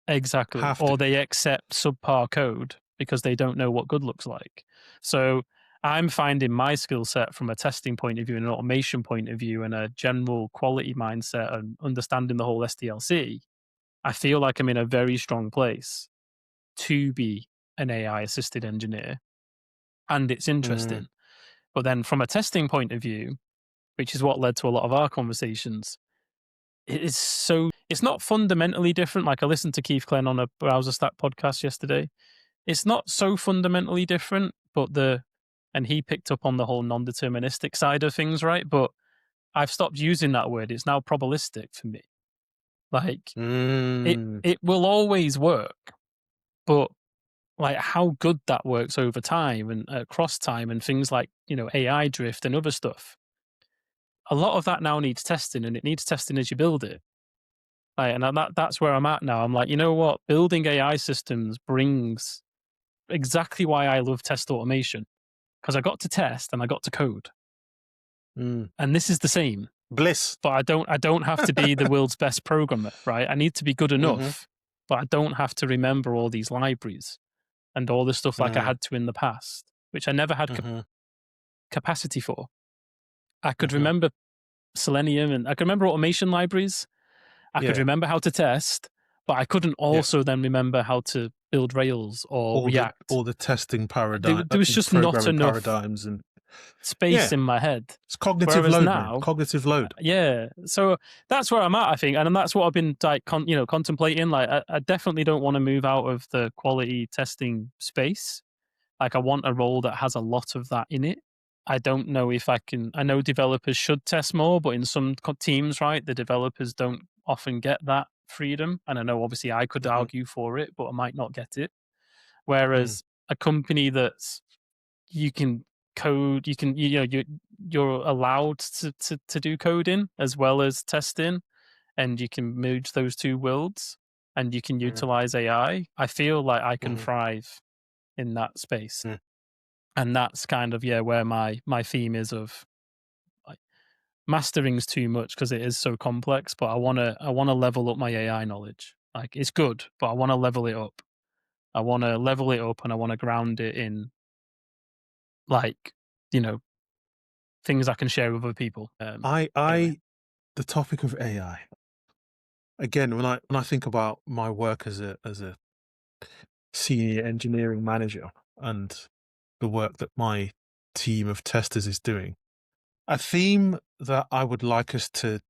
Speaker 1: exactly,
Speaker 2: Have to.
Speaker 1: or they accept subpar code because they don't know what good looks like. So I'm finding my skill set from a testing point of view and an automation point of view and a general quality mindset and understanding the whole SDLC. I feel like I'm in a very strong place to be an AI assisted engineer, and it's
Speaker 2: Mm,
Speaker 1: interesting. But then from a testing point of view, which is what led to a lot of our conversations, it is so it's not fundamentally different. Like I listened to Keith Glenn on a Browser Stack podcast yesterday. It's not so fundamentally different, but and he picked up on the whole non-deterministic side of things, right? But I've stopped using that word. It's now probabilistic for me. Like
Speaker 2: mm,
Speaker 1: it will always work, but like how good that works over time and across time and things like, AI drift and other stuff. A lot of that now needs testing, and it needs testing as you build it. Like, and that's where I'm at now. I'm like, you know what? Building AI systems brings exactly why I love test automation, because I got to test and I got to code.
Speaker 2: mm.
Speaker 1: And this is the same,
Speaker 2: Bliss.
Speaker 1: but I don't have to be the world's best programmer, right? I need to be good
Speaker 2: Hmm.
Speaker 1: enough, but I don't have to remember all these libraries and all the stuff like I
Speaker 2: Mm,
Speaker 1: had to in the past, which I never had
Speaker 2: hmm.
Speaker 1: capacity for. I could
Speaker 2: Hmm.
Speaker 1: remember Selenium and I could remember automation libraries. I could
Speaker 2: Yeah.
Speaker 1: remember how to test, but I couldn't
Speaker 2: Yeah.
Speaker 1: also then remember how to build Rails or React.
Speaker 2: All the testing
Speaker 1: There,
Speaker 2: paradigm,
Speaker 1: there was just not
Speaker 2: programming
Speaker 1: enough
Speaker 2: paradigms, and
Speaker 1: space
Speaker 2: yeah,
Speaker 1: in my head.
Speaker 2: it's cognitive
Speaker 1: Whereas
Speaker 2: load, man.
Speaker 1: now,
Speaker 2: Cognitive load.
Speaker 1: yeah. So that's where I'm at, I think, and that's what I've been like, contemplating. Like, I definitely don't want to move out of the quality testing space. Like, I want a role that has a lot of that in it. I don't know if I can. I know developers should test more, but in some teams, right, the developers don't often get that freedom. And I know, obviously, I could
Speaker 2: Hmm.
Speaker 1: argue for it, but I might not get it.
Speaker 2: Mm,
Speaker 1: Whereas a company that's you can code, you can, you're allowed to do coding as well as testing, and you can merge those two worlds, and you can
Speaker 2: mm,
Speaker 1: utilize AI. I feel like I can
Speaker 2: mhm,
Speaker 1: thrive in that space,
Speaker 2: mm.
Speaker 1: and that's kind of where my theme is of like mastering's too much because it is so complex. But I want to level up my AI knowledge. Like it's good, but I want to level it up. I want to level it up, and I want to ground it in like you know things I can share with other people. Anyway,
Speaker 2: The topic of AI again. When I think about my work as a senior engineering manager and the work that my team of testers is doing, a theme that I would like us to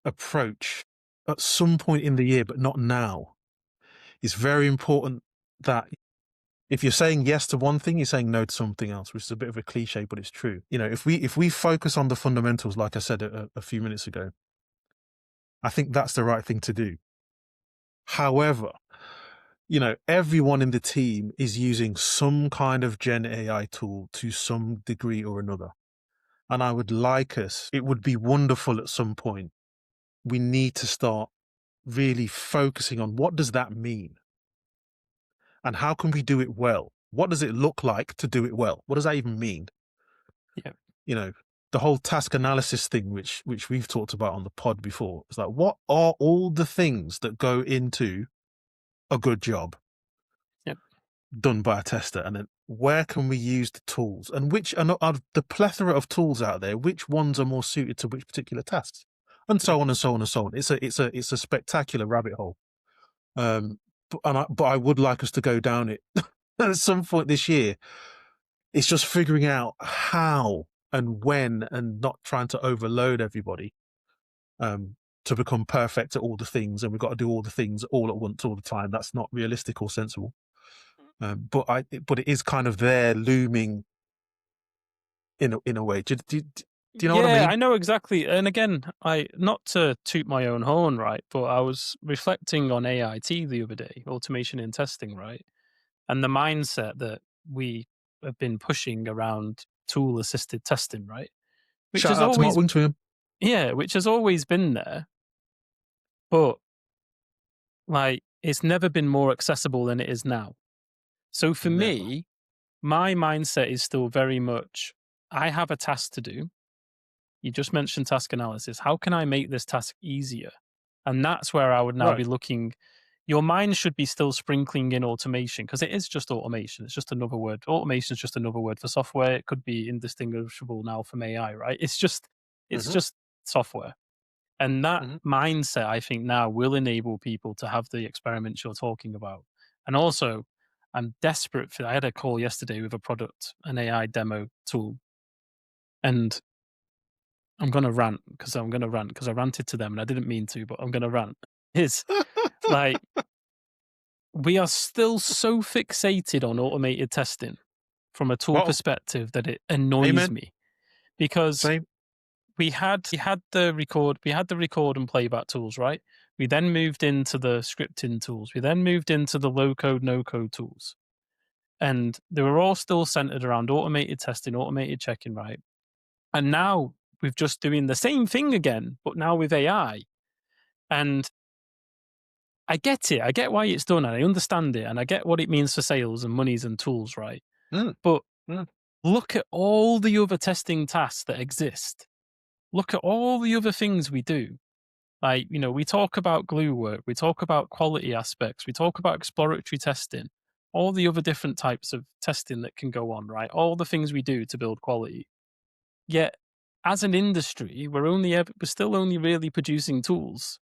Speaker 2: approach at some point in the year, but not now, is very important. That if you're saying yes to one thing, you're saying no to something else, which is a bit of a cliche, but it's true. If we focus on the fundamentals, like I said a few minutes ago, I think that's the right thing to do. However, everyone in the team is using some kind of Gen AI tool to some degree or another. And I would like us, it would be wonderful at some point. We need to start really focusing on what does that mean? And how can we do it well? What does it look like to do it well? What does that even mean?
Speaker 1: yeah,
Speaker 2: You know, the whole task analysis thing, which we've talked about on the pod before. It's like, what are all the things that go into a good job
Speaker 1: yeah,
Speaker 2: done by a tester? And then where can we use the tools? And which are not, out of the plethora of tools out there, which ones are more suited to which particular tasks? And
Speaker 1: yeah,
Speaker 2: so on and so on and so on. It's a spectacular rabbit hole. But I would like us to go down it at some point this year. It's just figuring out how and when, and not trying to overload everybody um, to become perfect at all the things. And we've got to do all the things all at once, all the time. That's not realistic or sensible. But it is kind of there looming in a way. Do you know what I
Speaker 1: yeah.
Speaker 2: mean?
Speaker 1: I know exactly. And again, I not to toot my own horn, right? But I was reflecting on AIT the other day, automation in testing, right? And the mindset that we have been pushing around tool assisted testing, right? Which
Speaker 2: Shout
Speaker 1: has
Speaker 2: out to Mark
Speaker 1: always,
Speaker 2: Wingstream.
Speaker 1: which has always been there, but like it's never been more accessible than it is now. So for
Speaker 2: Never.
Speaker 1: me, my mindset is still very much I have a task to do. You just mentioned task analysis. How can I make this task easier? And that's where I would now be
Speaker 2: Right.
Speaker 1: looking. Your mind should be still sprinkling in automation because it is just automation. It's just another word. Automation is just another word for software. It could be indistinguishable now from AI, right? It's
Speaker 2: Hmm.
Speaker 1: just software. And that
Speaker 2: Hmm.
Speaker 1: mindset, I think, now will enable people to have the experiments you're talking about. And also, I'm desperate for. I had a call yesterday with a product, an AI demo tool, and I'm gonna rant because I ranted to them and I didn't mean to, but I'm gonna rant. Is like we are still so fixated on automated testing from a tool
Speaker 2: Well,
Speaker 1: perspective that it annoys
Speaker 2: amen.
Speaker 1: me because
Speaker 2: Same.
Speaker 1: we had the record and playback tools, right? We then moved into the scripting tools. We then moved into the low code, no code tools. And they were all still centered around automated testing, automated checking, right? And now we're just doing the same thing again, but now with AI. And I get it. I get why it's done and I understand it. And I get what it means for sales and monies and tools, right?
Speaker 2: Mm,
Speaker 1: But
Speaker 2: mm.
Speaker 1: look at all the other testing tasks that exist. Look at all the other things we do. Like, we talk about glue work, we talk about quality aspects, we talk about exploratory testing, all the other different types of testing that can go on, right? All the things we do to build quality. Yet, as an industry, we're still only really producing tools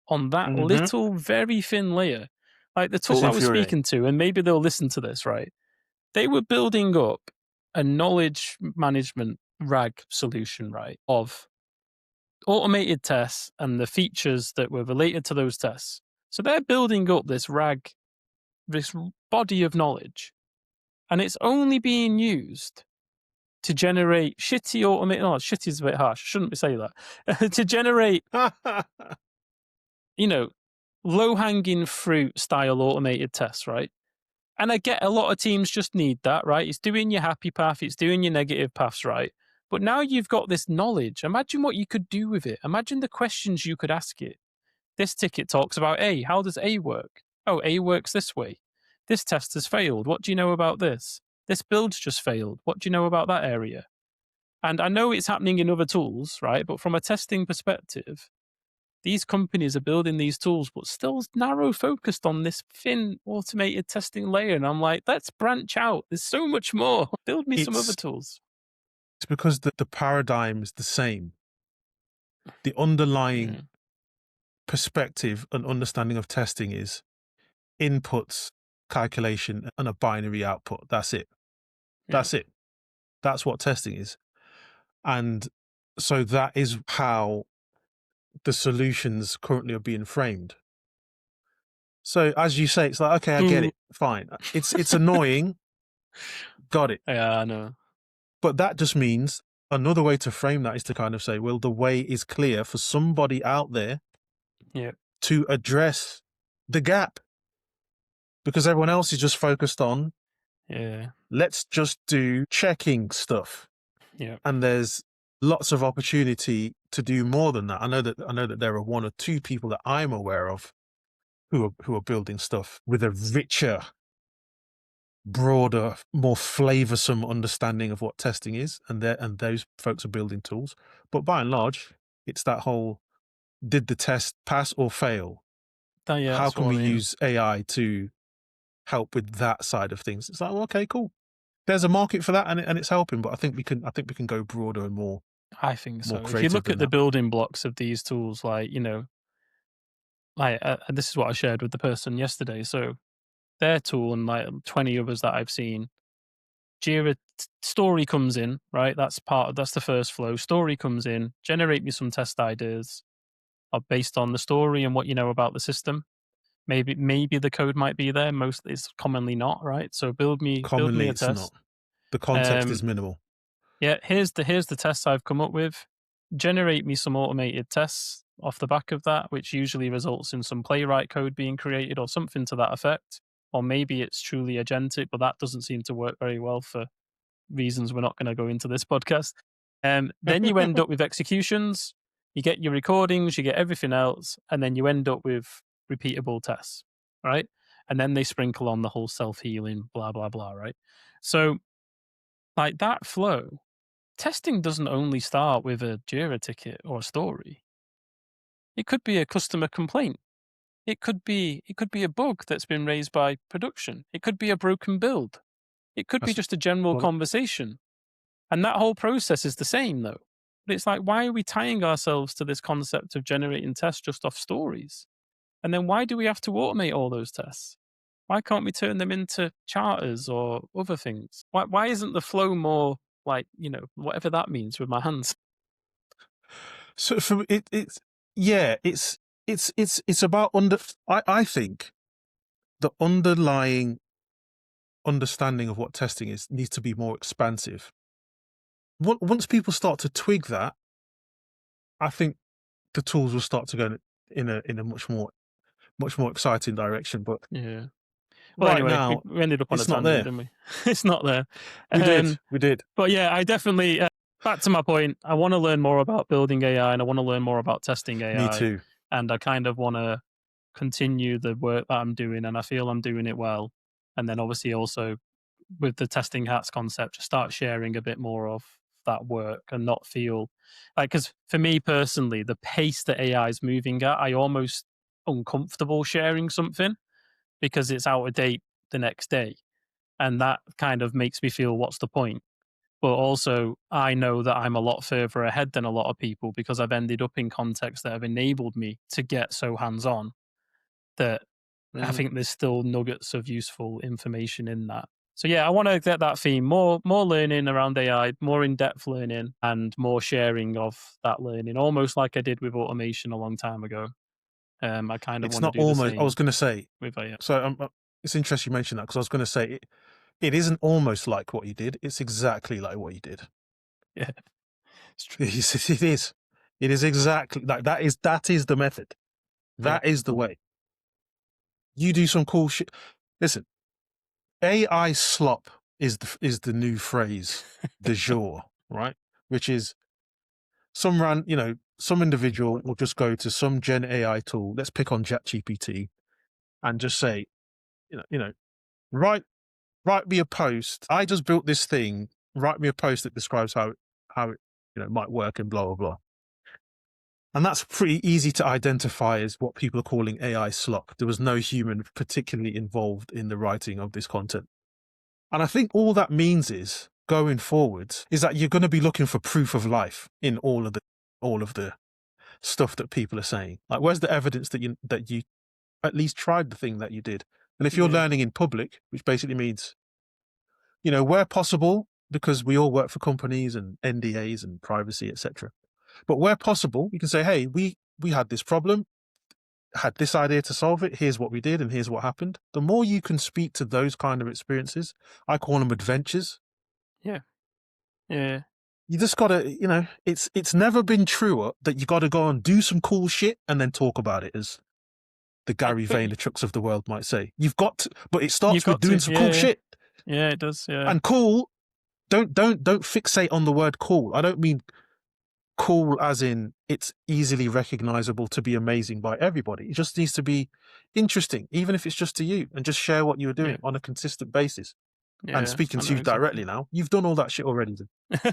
Speaker 1: on that
Speaker 2: Mhm.
Speaker 1: little, very thin layer. Like the
Speaker 2: It's
Speaker 1: tool I was
Speaker 2: infuriating.
Speaker 1: speaking to, and maybe they'll listen to this, right? They were building up a knowledge management RAG solution, right? Of automated tests and the features that were related to those tests. So they're building up this RAG, this body of knowledge, and it's only being used to generate shitty automated. Oh, shitty is a bit harsh. Shouldn't we say that? To generate, you know, low hanging fruit style automated tests, right? And I get a lot of teams just need that, right? It's doing your happy path, it's doing your negative paths, right? But now you've got this knowledge. Imagine what you could do with it. Imagine the questions you could ask it. This ticket talks about A. How does A work? Oh, A works this way. This test has failed. What do you know about this? This build's just failed. What do you know about that area? And I know it's happening in other tools, right? But from a testing perspective, these companies are building these tools, but still narrow focused on this thin automated testing layer. And I'm like, let's branch out. There's so much more. Build me some other
Speaker 2: it's
Speaker 1: tools.
Speaker 2: it's because the paradigm is the same. The underlying
Speaker 1: Yeah,
Speaker 2: perspective and understanding of testing is inputs, calculation, and a binary output. That's it.
Speaker 1: yeah,
Speaker 2: That's it. That's what testing is. And so that is how the solutions currently are being framed. So as you say, it's like, okay, I get
Speaker 1: Boo.
Speaker 2: it. Fine. It's annoying. Got it.
Speaker 1: Yeah, I know.
Speaker 2: But that just means another way to frame that is to kind of say, well, the way is clear for somebody out there
Speaker 1: Yeah,
Speaker 2: to address the gap because everyone else is just focused on,
Speaker 1: yeah,
Speaker 2: let's just do checking stuff.
Speaker 1: yeah,
Speaker 2: And there's lots of opportunity to do more than that. I know that there are one or two people that I'm aware of who are building stuff with a richer, broader, more flavorsome understanding of what testing is, and those folks are building tools. But by and large, it's that whole, did the test pass or fail?
Speaker 1: yeah.
Speaker 2: How
Speaker 1: That's
Speaker 2: can
Speaker 1: what
Speaker 2: we
Speaker 1: I mean.
Speaker 2: use AI to help with that side of things? It's like, well, okay, cool. There's a market for that, and it's helping. But I think we can go broader and
Speaker 1: I think
Speaker 2: more
Speaker 1: so. If you
Speaker 2: creative
Speaker 1: look
Speaker 2: than
Speaker 1: at the
Speaker 2: that.
Speaker 1: building blocks of these tools, and this is what I shared with the person yesterday. So their tool and like 20 others that I've seen, Jira story comes in, right? That's the first flow. Story comes in, generate me some test ideas based on the story and what you know about the system. Maybe the code might be there. Most it's commonly not, right? So build me
Speaker 2: Commonly,
Speaker 1: a
Speaker 2: it's not.
Speaker 1: test.
Speaker 2: The context
Speaker 1: Um,
Speaker 2: is minimal.
Speaker 1: yeah, here's the tests I've come up with. Generate me some automated tests off the back of that, which usually results in some playwright code being created or something to that effect. Or maybe it's truly agentic, but that doesn't seem to work very well for reasons we're not going to go into this podcast. Then you end up with executions, you get your recordings, you get everything else, and then you end up with repeatable tests, right? And then they sprinkle on the whole self healing, blah, blah, blah, right? So, like that flow testing doesn't only start with a Jira ticket or a story. It could be a customer complaint. It could be a bug that's been raised by production. It could be a broken build. It could be
Speaker 2: That's
Speaker 1: just a general
Speaker 2: well,
Speaker 1: conversation. And that whole process is the same though. But it's like, why are we tying ourselves to this concept of generating tests just off stories? And then why do we have to automate all those tests? Why can't we turn them into charters or other things? Why isn't the flow more like, whatever that means with my hands?
Speaker 2: so for it's yeah, it's about I think the underlying understanding of what testing is needs to be more expansive. Once people start to twig that, I think the tools will start to go in a much more exciting direction. But
Speaker 1: Yeah. Well,
Speaker 2: right
Speaker 1: anyway, we,
Speaker 2: now,
Speaker 1: we ended up on a
Speaker 2: it's not
Speaker 1: tangent,
Speaker 2: there.
Speaker 1: didn't we? It's not there.
Speaker 2: We did.
Speaker 1: But yeah, I definitely, back to my point, I want to learn more about building AI and I want to learn more about testing
Speaker 2: Me
Speaker 1: AI.
Speaker 2: too.
Speaker 1: And I kind of want to continue the work that I'm doing and I feel I'm doing it well. And then obviously also with the testing hats concept, just start sharing a bit more of that work and not feel like, because for me personally, the pace that AI is moving at, I almost uncomfortable sharing something because it's out of date the next day. And that kind of makes me feel, what's the point? But also, I know that I'm a lot further ahead than a lot of people because I've ended up in contexts that have enabled me to get so hands on that I
Speaker 2: Mm.
Speaker 1: think there's still nuggets of useful information in that. So yeah, I want to get that theme more learning around AI, more in depth learning, and more sharing of that learning, almost like I did with automation a long time ago. I kind of
Speaker 2: It's
Speaker 1: want to
Speaker 2: not
Speaker 1: do the
Speaker 2: almost. I was
Speaker 1: same
Speaker 2: going to say.
Speaker 1: with AI.
Speaker 2: So it's interesting you mentioned that because I was going to say it isn't almost like what you did. It's exactly like what you did.
Speaker 1: Yeah, it's true.
Speaker 2: It is. It is exactly like that. That is the method.
Speaker 1: Yeah,
Speaker 2: That is the way. You do some cool shit. Listen, AI slop is the new phrase du jour, right? Which is some individual will just go to some Gen AI tool. Let's pick on ChatGPT and just say, write write me a post. I just built this thing. Write me a post that describes how it might work and blah blah blah. And that's pretty easy to identify as what people are calling AI slop. There was no human particularly involved in the writing of this content. And I think all that means is going forwards is that you're going to be looking for proof of life in all of the stuff that people are saying. Like, where's the evidence that you at least tried the thing that you did? And if you're
Speaker 1: yeah,
Speaker 2: learning in public, which basically means, where possible, because we all work for companies and NDAs and privacy, etc. But where possible, you can say, hey, we had this problem, had this idea to solve it. Here's what we did, and here's what happened. The more you can speak to those kind of experiences, I call them adventures.
Speaker 1: yeah, yeah.
Speaker 2: You just gotta, it's never been truer that you gotta go and do some cool shit and then talk about it, as the Gary
Speaker 1: But
Speaker 2: Vaynerchuks of the world might say. You've got to, but it
Speaker 1: you've
Speaker 2: starts with
Speaker 1: got
Speaker 2: doing
Speaker 1: to,
Speaker 2: some cool
Speaker 1: yeah,
Speaker 2: shit.
Speaker 1: yeah, it does, yeah,
Speaker 2: And cool, don't fixate on the word cool. I don't mean cool as in it's easily recognizable to be amazing by everybody. It just needs to be interesting, even if it's just to you, and just share what you're
Speaker 1: yeah,
Speaker 2: doing on a consistent basis. And
Speaker 1: yeah.
Speaker 2: speaking
Speaker 1: I
Speaker 2: to
Speaker 1: know
Speaker 2: you directly
Speaker 1: exactly.
Speaker 2: now, you've done all that shit already,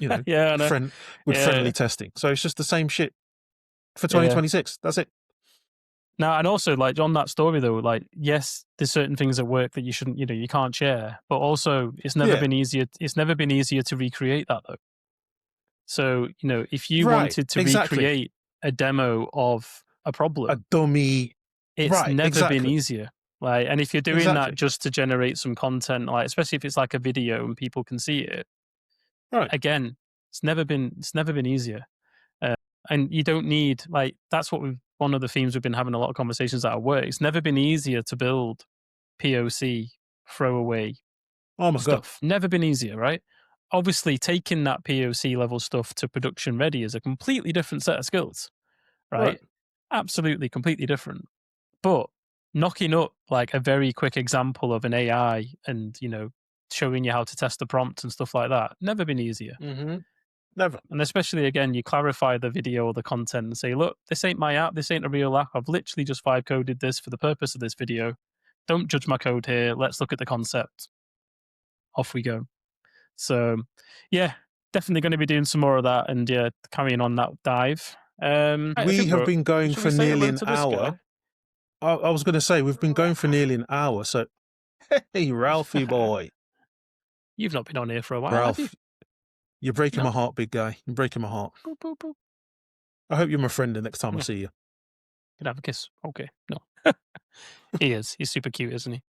Speaker 1: Yeah, I know.
Speaker 2: friend with
Speaker 1: Yeah,
Speaker 2: friendly testing. So it's just the same shit for
Speaker 1: yeah.
Speaker 2: 2026. That's it.
Speaker 1: Now, and also, like on that story though, like yes, there's certain things at work that you shouldn't, you can't share. But also, it's never
Speaker 2: Yeah.
Speaker 1: been easier. It's never been easier to recreate that though. So if you
Speaker 2: Right.
Speaker 1: wanted to
Speaker 2: Exactly.
Speaker 1: recreate a demo of a
Speaker 2: A
Speaker 1: problem,
Speaker 2: dummy.
Speaker 1: it's
Speaker 2: Right.
Speaker 1: never been
Speaker 2: Exactly.
Speaker 1: easier. Like, and if you're doing that
Speaker 2: Exactly.
Speaker 1: just to generate some content, like especially if it's like a video and people can see it,
Speaker 2: Right.
Speaker 1: again, it's never been easier. Uh, and you don't need like that's what we've one of the themes we've been having a lot of conversations at work. It's never been easier to build POC throwaway
Speaker 2: Oh my God.
Speaker 1: stuff. Never been easier, right? Obviously, taking that POC level stuff to production ready is a completely different set of skills,
Speaker 2: Right.
Speaker 1: right? Absolutely, completely different. But knocking up like a very quick example of an AI and showing you how to test the prompt and stuff like that, never been easier.
Speaker 2: Mm-hmm. Never.
Speaker 1: And especially again, you clarify the video or the content and say, look, this ain't my app. This ain't a real app. I've literally just vibe coded this for the purpose of this video. Don't judge my code here. Let's look at the concept. Off we go. So, yeah, definitely going to be doing some more of that and carrying on that dive. I
Speaker 2: We
Speaker 1: think
Speaker 2: have been going
Speaker 1: should we
Speaker 2: for
Speaker 1: say
Speaker 2: nearly
Speaker 1: hello
Speaker 2: an
Speaker 1: to this
Speaker 2: hour.
Speaker 1: guy?
Speaker 2: I was going to say, we've been going for nearly an hour. So, hey, Ralphie boy.
Speaker 1: You've not been on here for a while, have you?
Speaker 2: Ralph, you're breaking
Speaker 1: No.
Speaker 2: my heart, big guy. You're breaking my heart.
Speaker 1: Boop, boop, boop.
Speaker 2: I hope you're my friend the next time I
Speaker 1: Yeah.
Speaker 2: see you.
Speaker 1: Can I have a kiss? Okay. No. He is. He's super cute, isn't he?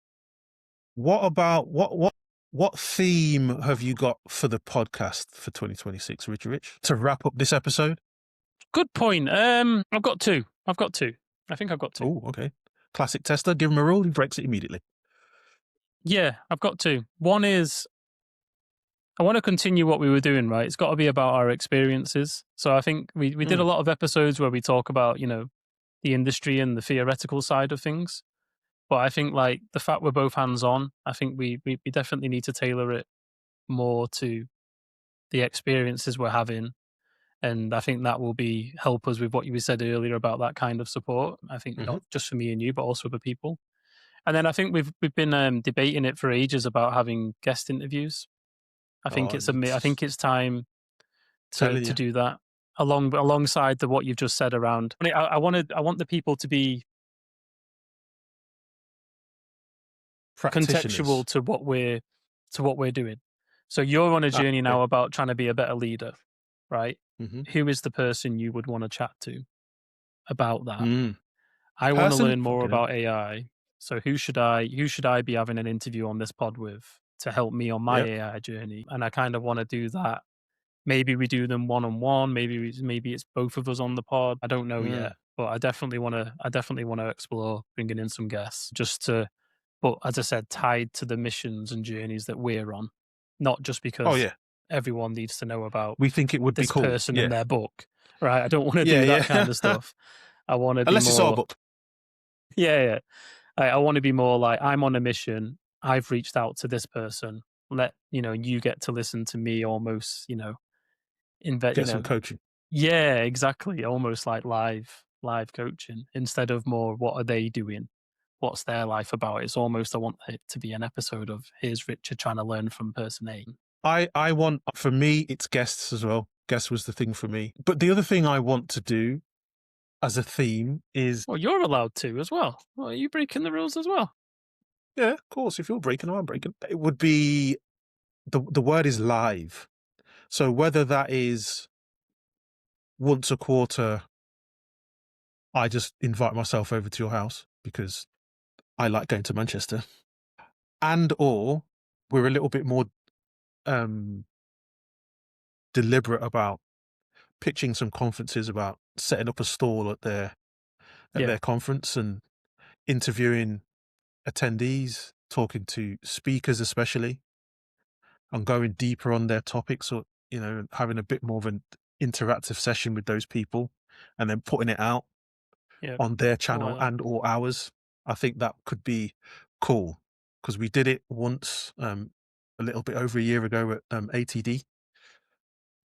Speaker 2: What about what theme have you got for the podcast for 2026, Richard Rich? To wrap up this episode?
Speaker 1: Good point. I've got two. I think I've got two.
Speaker 2: Oh, okay. Classic tester. Give him a rule. He breaks it immediately.
Speaker 1: Yeah, I've got two. One is I want to continue what we were doing, right? It's got to be about our experiences. So I think we did a lot of episodes where we talk about, the industry and the theoretical side of things. But I think like the fact we're both hands on, I think we definitely need to tailor it more to the experiences we're having. And I think that will help us with what you said earlier about that kind of support. I think not just for me and you, but also for people. And then I think we've been debating it for ages about having guest interviews. I think
Speaker 2: Oh,
Speaker 1: I think it's time to
Speaker 2: telling you.
Speaker 1: do that alongside what you've just said around. I want the people to be contextual
Speaker 2: Practitioners.
Speaker 1: to what we're doing. So you're on a journey
Speaker 2: Okay.
Speaker 1: now about trying to be a better leader, right?
Speaker 2: Mm-hmm.
Speaker 1: Who is the person you would want to chat to about that?
Speaker 2: Mm.
Speaker 1: I want to
Speaker 2: Person?
Speaker 1: learn more
Speaker 2: Fucking hell.
Speaker 1: about AI. So who should I be having an interview on this pod with to help me on my
Speaker 2: Yep.
Speaker 1: AI journey? And I kind of want to do that. Maybe we do them one on one. Maybe it's both of us on the pod. I don't know yet,
Speaker 2: Mm.
Speaker 1: but I definitely want to. I definitely want to explore bringing in some guests just to. But as I said, tied to the missions and journeys that we're on, not just
Speaker 2: Oh,
Speaker 1: because
Speaker 2: yeah.
Speaker 1: everyone needs to know about
Speaker 2: We think it would be
Speaker 1: this
Speaker 2: cool.
Speaker 1: person and
Speaker 2: Yeah.
Speaker 1: their book, right? I don't want to
Speaker 2: Yeah,
Speaker 1: do that kind
Speaker 2: yeah.
Speaker 1: of stuff. I want to be
Speaker 2: Unless you saw a
Speaker 1: more.
Speaker 2: book.
Speaker 1: Yeah, yeah. I want to be more like I'm on a mission. I've reached out to this person. You get to listen to me almost. Invent.
Speaker 2: Get some coaching.
Speaker 1: Yeah, exactly. Almost like live coaching instead of more. What are they doing? What's their life about? It's almost I want it to be an episode of here's Richard trying to learn from person A.
Speaker 2: I want, for me, it's guests as well. Guests was the thing for me. But the other thing I want to do as a theme is,
Speaker 1: Well, you're allowed to as well. Well, are you breaking the rules as well?
Speaker 2: yeah, of course, if you're breaking, I'm breaking. It would be, the word is live. So whether that is once a quarter, I just invite myself over to your house because I like going to Manchester, and or we're a little bit more deliberate about pitching some conferences, about setting up a stall at
Speaker 1: Yeah,
Speaker 2: their conference and interviewing attendees, talking to speakers especially, and going deeper on their topics, or having a bit more of an interactive session with those people, and then putting it out
Speaker 1: yeah.
Speaker 2: on their
Speaker 1: I
Speaker 2: channel
Speaker 1: like that.
Speaker 2: and or ours. I think that could be cool because we did it once, a little bit over a year ago at ATD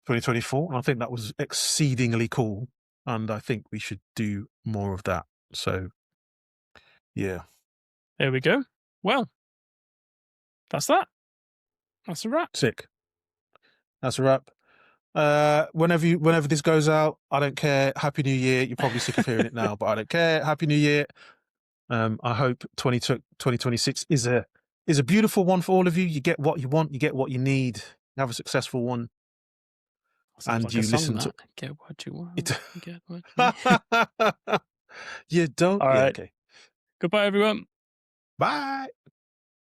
Speaker 2: 2024, and I think that was exceedingly cool. And I think we should do more of that. So, yeah,
Speaker 1: There we go. Well, that's that. That's a wrap.
Speaker 2: sick. That's a wrap. Whenever this goes out, I don't care. Happy New Year. You're probably sick of hearing it now, but I don't care. Happy New Year. I hope 2026 is a beautiful one for all of you. You get what you want. You get what you need. You have a successful one,
Speaker 1: Sounds
Speaker 2: and
Speaker 1: like a
Speaker 2: you
Speaker 1: song
Speaker 2: listen to
Speaker 1: that. Get what you want.
Speaker 2: it.
Speaker 1: Get what you need.
Speaker 2: You don't.
Speaker 1: All
Speaker 2: Yeah.
Speaker 1: right.
Speaker 2: Okay.
Speaker 1: Goodbye, everyone.
Speaker 2: Bye.